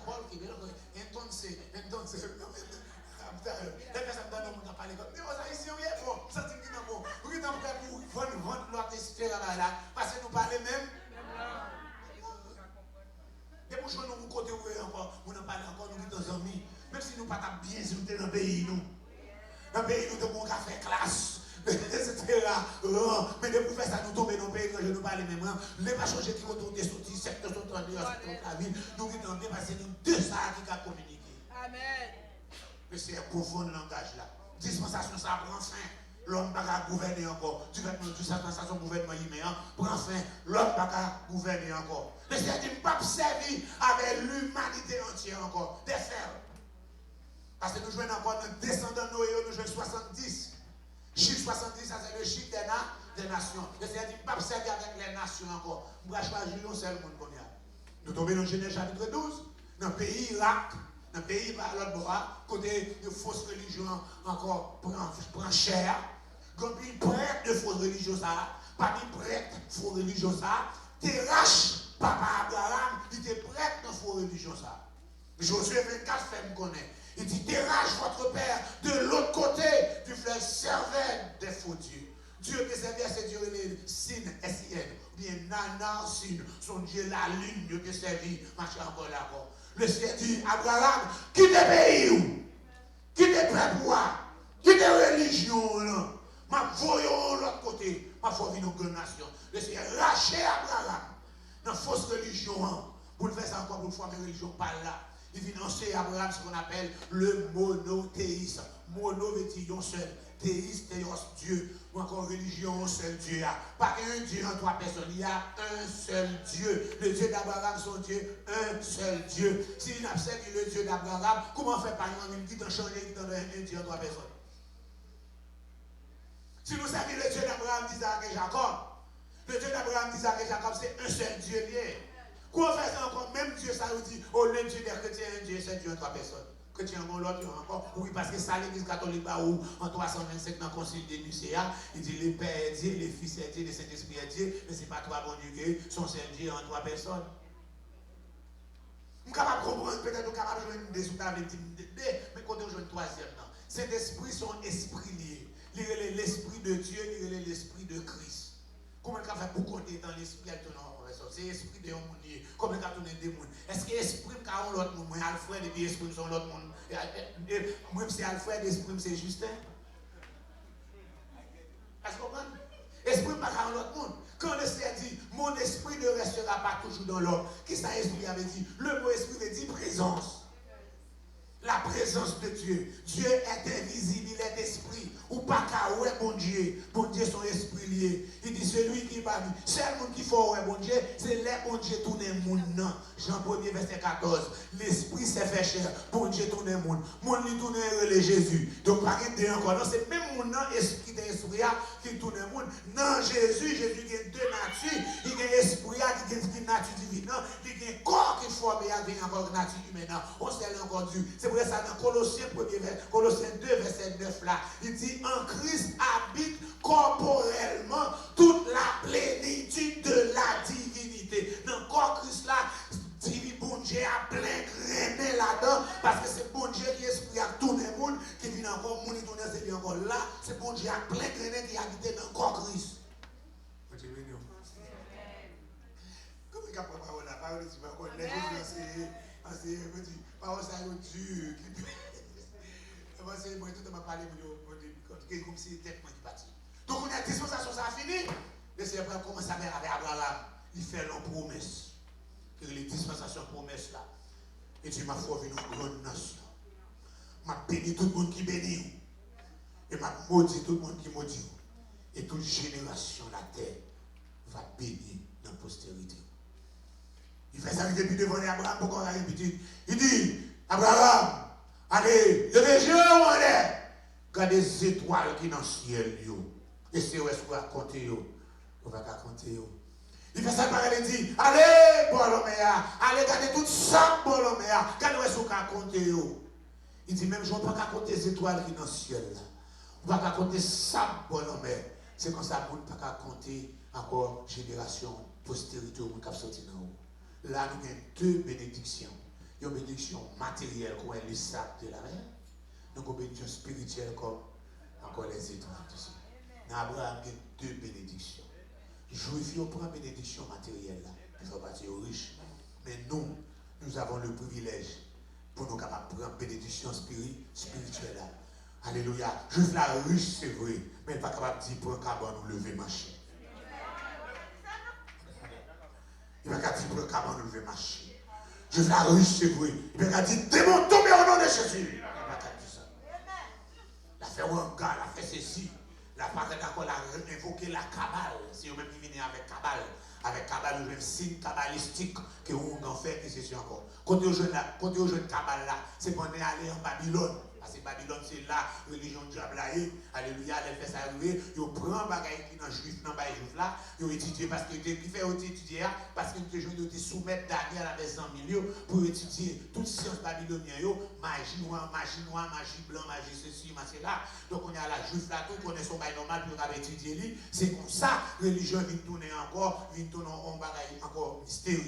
Paul qui vient. Entonces. Les personnes dans le monde ont parlé comme ça. Ici, on est bon. Ça, c'est qui dans le monde. Vous êtes en train de vendre l'autre histoire là. Parce que nous parlons même. Et pour jouer nous côté ouvert encore, nous n'en parlons encore, nous sommes amis. Même si nous ne sommes pas bien, si nous sommes dans le pays, nous. Dans le pays, nous avons un café classe. Etc. Mais depuis faire ça, nous tombons dans le pays quand je nous parle même. Les pas changer qui retournent des sorties, secteurs sont tendus à la ville. Nous vivons bien parce que nous deux ça qui ont communiqué. Amen. Mais c'est un profond langage là. Dispensation, ça prend fin. L'homme n'a pas gouverner encore. Du vêtement du Satan, ça son gouvernement humain. Prend fin. L'homme n'a pas gouverner encore. Le Seigneur dit, pas servir avec l'humanité entière encore. Des fers. Parce que nous jouons encore dans descendant de Noé, nous jouons 70. Chiffre 70, ça c'est le chiffre des nations. Le Seigneur dit, pas servir avec les nations encore. Nous allons choisir un seul monde qu'on a. Nous tombons dans Genèse chapitre 12, dans le pays Irak, dans le pays par l'autre bras, côté de fausses religions encore prend cher. Quand il prête de fausses religions, ça, parmi prête fausses religions, ça, t'arraches papa Abraham, il te prête de fausses religions, ça. Josué 24 fait me connaître. Il dit, dérange votre père de l'autre côté du fleuve, servait des faux dieux. Dieu qui servait, c'est Dieu les Sin, S-I-N, ou bien Nana, Sin, son Dieu la lune, Dieu qui servi, machin encore là. Le Seigneur dit, Abraham, quitte le pays, quitte le peuple, quitte la religion, là. Ma voyons l'autre côté, ma foi vient aux nations. Le Seigneur lâchez Abraham dans la fausse religion, pour le faire ça encore pour former une religion par là. Il finançait Abraham ce qu'on appelle le monothéisme. Mono veut dire un seul. Théiste, théos, Dieu. Ou encore religion, un seul Dieu. Pas un Dieu en trois personnes. Il y a un seul Dieu. Le Dieu d'Abraham, son Dieu, un seul Dieu. S'il n'a pas servi le Dieu d'Abraham, comment faire par exemple qui t'a changé dans un Dieu en trois personnes? Si nous servons le Dieu d'Abraham, d'Isaac et Jacob, le Dieu d'Abraham, d'Isaac et Jacob, c'est un seul Dieu lié. Quoi fait ça encore? Même Dieu, ça vous dit, au lieu de Dieu des chrétiens, un Dieu, c'est Dieu en trois personnes. Chrétiens, l'autre, encore. Oui, parce que ça, l'église catholique, ou en 325, dans le concile de Nicéa, il dit, le Père est Dieu, le Fils est Dieu, le Saint-Esprit est Dieu, mais ce n'est pas trois bons dieux, sont seul Dieu en trois personnes. Nous sommes capables de comprendre, peut-être nous sommes capables de jouer une des mais quand on joue une troisième, non. Ces esprits sont esprits liés. L'esprit de Dieu, l'esprit de Christ. Comment on fait pour compter dans l'esprit? C'est l'esprit de monde. Comment on tourne des mondes? Est-ce que l'esprit est l'autre monde? Moi, Alfred et l'esprit sont l'autre monde. Moi, c'est Alfred, l'esprit, c'est Justin. Est-ce que vous comprenez? L'esprit n'est pas l'autre monde. Quand le Seigneur dit, mon esprit ne restera pas toujours dans l'homme. Qu'est-ce que ça esprit avait dit? Le mot esprit veut dire présence. La présence de Dieu. Dieu est invisible, il est esprit. Ou pas qu'à ouais, bon Dieu. Bon Dieu, son esprit lié. Il dit, celui qui va dire, seul monde qui faut ouais, bon Dieu, c'est les bon Dieu tourne le monde. Jean 1er, verset 14. L'esprit s'est fait chair. Bon Dieu tourne le monde. Monde lui tourne le Jésus. Donc, pas de encore. Non, c'est même mon esprit d'esprit qui tourne le monde. Non, Jésus qui a deux natures. Il y a l'esprit qui a une nature divine. Il y a un corps qui forme et il y a encore une nature humaine. On s'est encore Dieu. C'est pour ça dans Colossiens 2, verset 9 là, il dit en Christ habite corporellement toute la plénitude de la divinité. Dans le corps Christ là, bon Dieu a plein grainé là-dedans, parce que c'est bon Dieu qui est esprit à tout le monde, qui vient encore, mon étonné, c'est bien encore là, c'est bon Dieu a plein grainé qui habite dans le corps Christ. Comment il y a la parole, la parole, c'est Parce que, je dis, parole ça est dur. Moi, tout le monde parlé, comme si c'était tête qui partit. Donc, on a dispensation, ça a fini. Le Seigneur commence à faire avec Abraham. Il fait une promesse. Que les dispensations promesses là. Et tu m'as fait une grande nation. M'a béni tout le monde qui bénit. Et m'a maudit tout le monde qui maudit. Et toute génération de la terre va bénir dans la postérité. Il fait ça depuis devant Abraham pour qu'on aille petit. Il dit, Abraham, allez, levez les yeux en l'air. Regardez les étoiles qui sont dans le ciel. Et c'est où est-ce qu'on va compter. On va compter. Il fait ça par il dit, allez, Boloméa, allez, regardez tout ça, Boloméa. Regardez où est-ce qu'on va compter. Il dit, même je ne peux pas compter les étoiles qui sont dans le ciel. On ne va pas compter ça, Boloméa. C'est comme ça qu'on ne peut pas compter encore génération, postérité, ou qu'on sorti dans haut. Là, nous avons deux bénédictions. Il y a une bénédiction matérielle, comme le sable de la mer. Nous avons une bénédiction spirituelle, comme encore les étoiles. Dans Abraham, il y a deux bénédictions. Juif, on prend bénédiction matérielle, là. Il faut partir aux riches. Mais nous avons le privilège pour nous capables de prendre bénédiction spirituelle, là. Alléluia. Juif, la riche, c'est vrai. Mais il n'est pas capable de dire pour un cabane ou lever machine. Il va dire pour un cabane ou lever machine. Je vais la riche, c'est vrai. Il va dire démon, tombez au nom de Jésus. Il va dire ça. La fait un gars, la fait ceci. La part d'accord, la invoqué la cabale. Si vous-même qui venez avec cabale, vous avez un signe cabalistique que vous en faites, et c'est encore. Quand vous jeune cabale là, c'est qu'on est allé en Babylone. Parce que Babylone, c'est là, religion du diable là. Alléluia, elle fait ça arriver. Ils prennent bagaille qui dans juif, dans les juifs là. Ils étudient parce que qui fait étudier parce que nous te soumettre Daniel avec 100 millions pour étudier toutes sciences babyloniennes, magie noire, magie blanc, magie ceci, magie là. Donc on est à la juif là, tout connaît son bail normal pour étudier lui. C'est comme ça, religion vient tourner encore, vient tourner en bagaille encore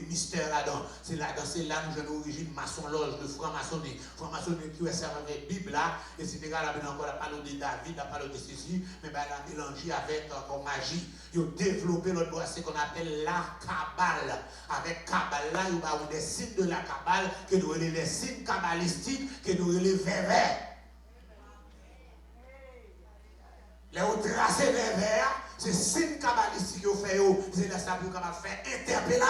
mystère là-dedans. C'est là-dedans, c'est là nous avons origine maçon loge de franc-maçonnerie. Franc-maçonnerie qui est servi avec Bible. Là, et c'est égal, on a encore parlé de David, on a parlé de ceci, mais elle a mélangé avec encore magie. Ils ont développé notre droit, ce qu'on appelle la Kabbale. Avec Kabbale, là, il y a des signes de la Kabbale, que nous relèvons les signes kabbalistiques, que nous relèvons vers. Les autres tracés vers, c'est signes kabbalistiques qu'ils fait, c'est là ça pour faire interpellation.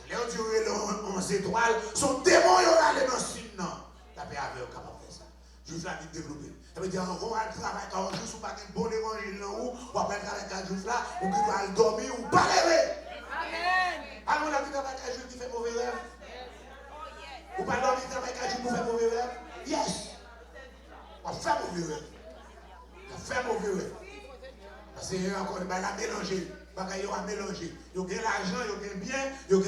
Les autres relèvent 11 étoiles, son démon, il y aura les signe, non. La paix avec eux capable de faire ça. Je veux la vie développer. Ça veut dire on va travailler quand on joue sur pas un bon évangile là où on va pas travailler quand jour là ou qui doit dormir ou pas lever. Amen. Alors la vie travaille quand jour qui fait mauvais rêve. Ou pas dormir travailler quand jour pour faire mauvais rêve. Yes. On va faire mauvais rêve. On va faire mauvais rêve. Parce qu'il y a encore la mélanger. Il va mélanger. Il y a l'argent, il y a bien, il y a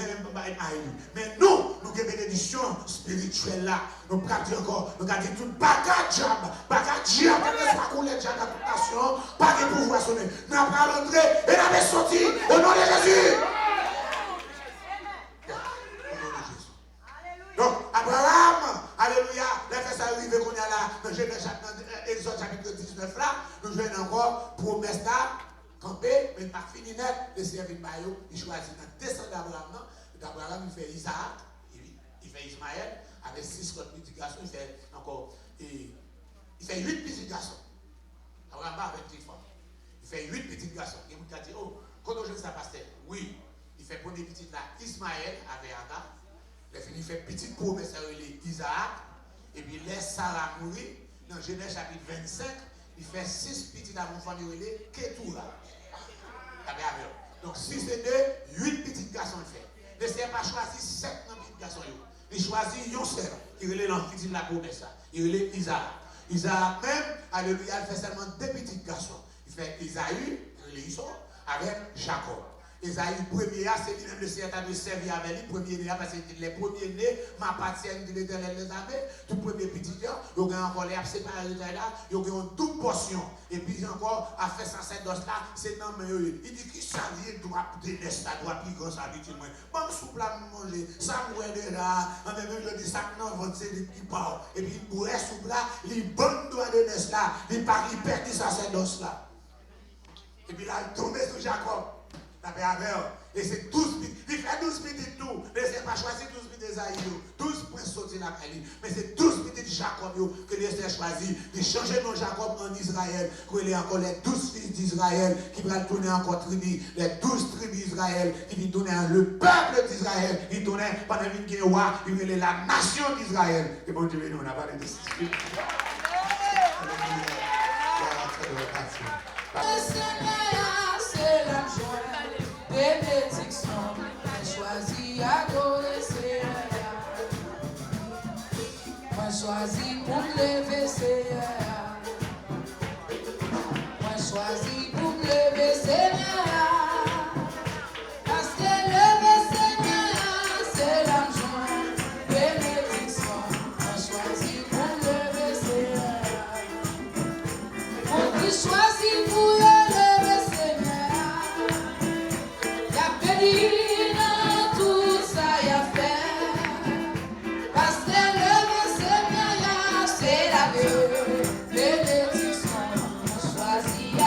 mais nous avons une bénédiction spirituelle là. Nous pratiquons encore. Nous avons dit tout bagage diable. Bagage diable, pas couler diable à toute nation. Pas de pouvoir sonner. Nous avons entré et nous avons sorti au nom de Jésus. Donc, Abraham, alléluia, les fait ça arriver qu'on est là, dans Exode chapitre 19 là, nous jouons encore promesse là. Campé, mais pas fini net, le Seigneur il choisit dans descendre d'Abraham. D'Abraham, il fait Isaac, il fait Ismaël, avec 6 petits garçons, il fait encore, il fait 8 petits garçons. Abraham va avec 10 femmes. Il fait 8 petits garçons. Et vous avez dit, oh, quand on joue ça, pasteur, oui, il fait premier petit là, Ismaël avec Agar. Il fait petite promesse avec Isaac, et puis il laisse Sarah mourir. Dans Genèse chapitre 25, il fait 6 petits enfants, il est Ketura. Donc, si c'est 2, 8 petits garçons le fait. Le Seigneur n'a pas choisi 7 petits garçons. Il choisit un seul. Il relève l'enfant de la promesse. Il relève Isaac. Isaac même, alléluia, il fait seulement 2 petits garçons. Il fait Isaïe, avec Jacob. Isaïe, premier, c'est lui-même le Seigneur de servir avec lui. Premier, parce que les premiers nés m'appartiennent de l'Éternel des armées. Tout premier petit cœur, il y a encore les séparés là, il y a une double portion. Et puis encore, à faire sacerdoce là, c'est non, mais il dit qu'il s'agit de droit de l'Est, droit plus grand, ça dit moi. Bon, soupe là, manger, ça mourait de là, en même temps, je dis ça, non, votre c'est des petits pauvres. Et puis, il bourrait soupe là, il bonne droit de l'Est là, il part, il perd du sacerdoce là. Et puis là, il tombe sur Jacob. Et c'est 12 petits. Il fait fait 12 petites tout. Mais c'est pas choisi 12 petites Esaïe. 12 princes sortis la Cali. Mais c'est 12 petites Jacob que Dieu a choisi. De changer nos Jacob en Israël. Qu'il y a encore les 12 fils d'Israël qui vont tourner encore tribus. Les 12 tribus d'Israël qui vont tourner le peuple d'Israël. Ils tournaient pendant une roi. Ils veulent la nation d'Israël. Et bon Dieu, nous on a parlé de ça. C'est la joie, bénédiction, choisi adorer Seigneur. Moi choisi pour me lever Seigneur. Moi choisi pour me lever Seigneur. Parce que lever Seigneur, c'est la joie, bénédiction. Moi choisi pour me lever Seigneur. Moi qui choisi pour lever Seigneur. Y'a béni dans tout ça y'a fait. Parce que lever Seigneur, c'est la bénédiction. On choisit à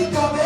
Yo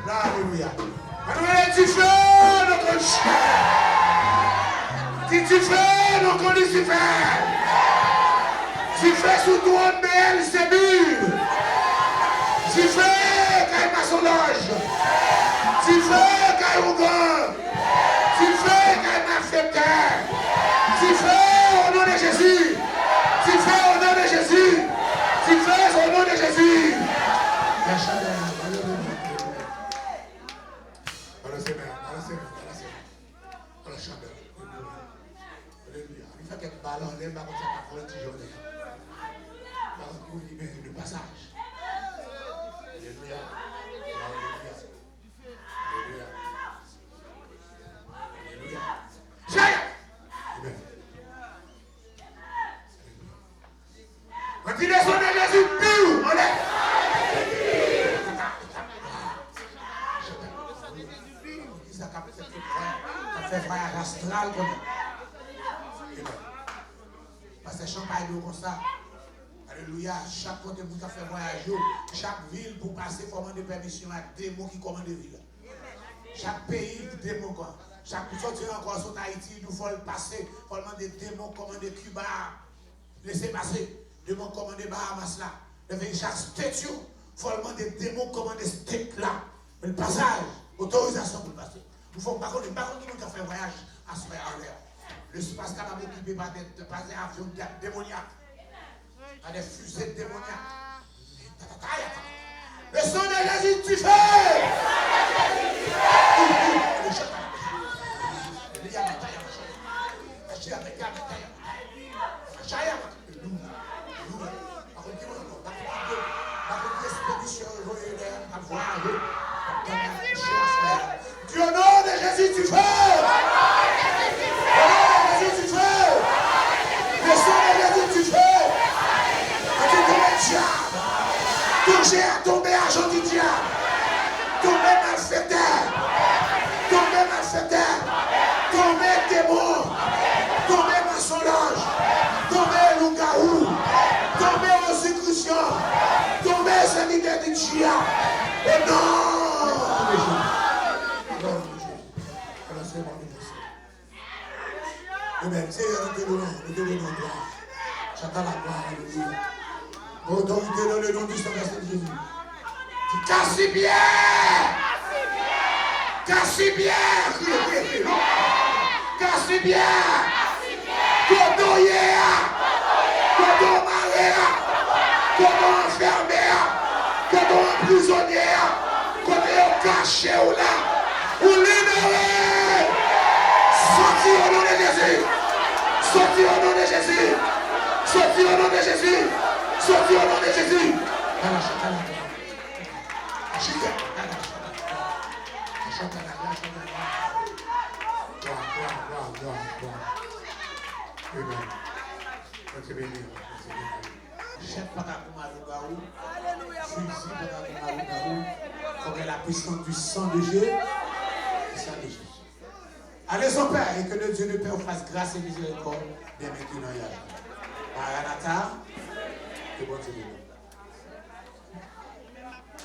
Alléluia. Alléluia, tu fais notre chien. Tu fais notre Lucifer. Tu fais sous toi Beelzébul. Tu fais Caïma Solange. Tu fais Caïougan. Tu fais Caïma Fepter. Tu fais au nom de Jésus. Tu fais au nom de Jésus. Tu fais au nom de Jésus. Le passage. Alléluia. Alléluia. Alléluia. Alléluia. Amen. Quand il est son Jésus pur, on est. Ça fait voyage astral comme ça. Parce que champagne comme ça. Alléluia. Chaque côté pour faire voyage, chaque ville pour passer, il faut demander permission à des mots qui commandent des villes. Chaque pays, des mots quoi. Chaque fois que tu es encore sur Haïti, nous faut le passer. Il faut demander des mots commander Cuba. Laissez passer. Des mots commander Bahamas là. Chaque statue, il faut demander des mots commander state là. Le passage, autorisation pour le passer. Nous ne faut pas connaître qui nous a fait voyage à ce faire en l'air. Le espace capable occupé par des avions démoniaques. À des fusées démoniaques. Le sang de Jésus, tu fais! Du nom de Jésus, tu fais! Touché à tomber agent du diable, tomber malfaiteur, tomber démon, tomber mensonge, tomber loup-garou, tomber exécution, tomber serviteur du diable. Et non! Amen. Seigneur, nous te donnons gloire. J'attends la gloire. Alléluia. Autorité dans le nom du Saint-Esprit de Jésus. Casse-bien! Casse-bien! Casse-bien! Cotoyer! Coton maré! Coton enfermé! Coton emprisonné! Coton caché ou là! Ou libéré! Sorti au nom de Jésus! Sorti au nom de Jésus! Sorti au nom de Jésus! Sorti au nom de Jésus. La puissance du sang de Jésus. Allez son Père et que le Dieu de Père fasse grâce et miséricorde dès maintenant. Maranatha. Que bon Dieu.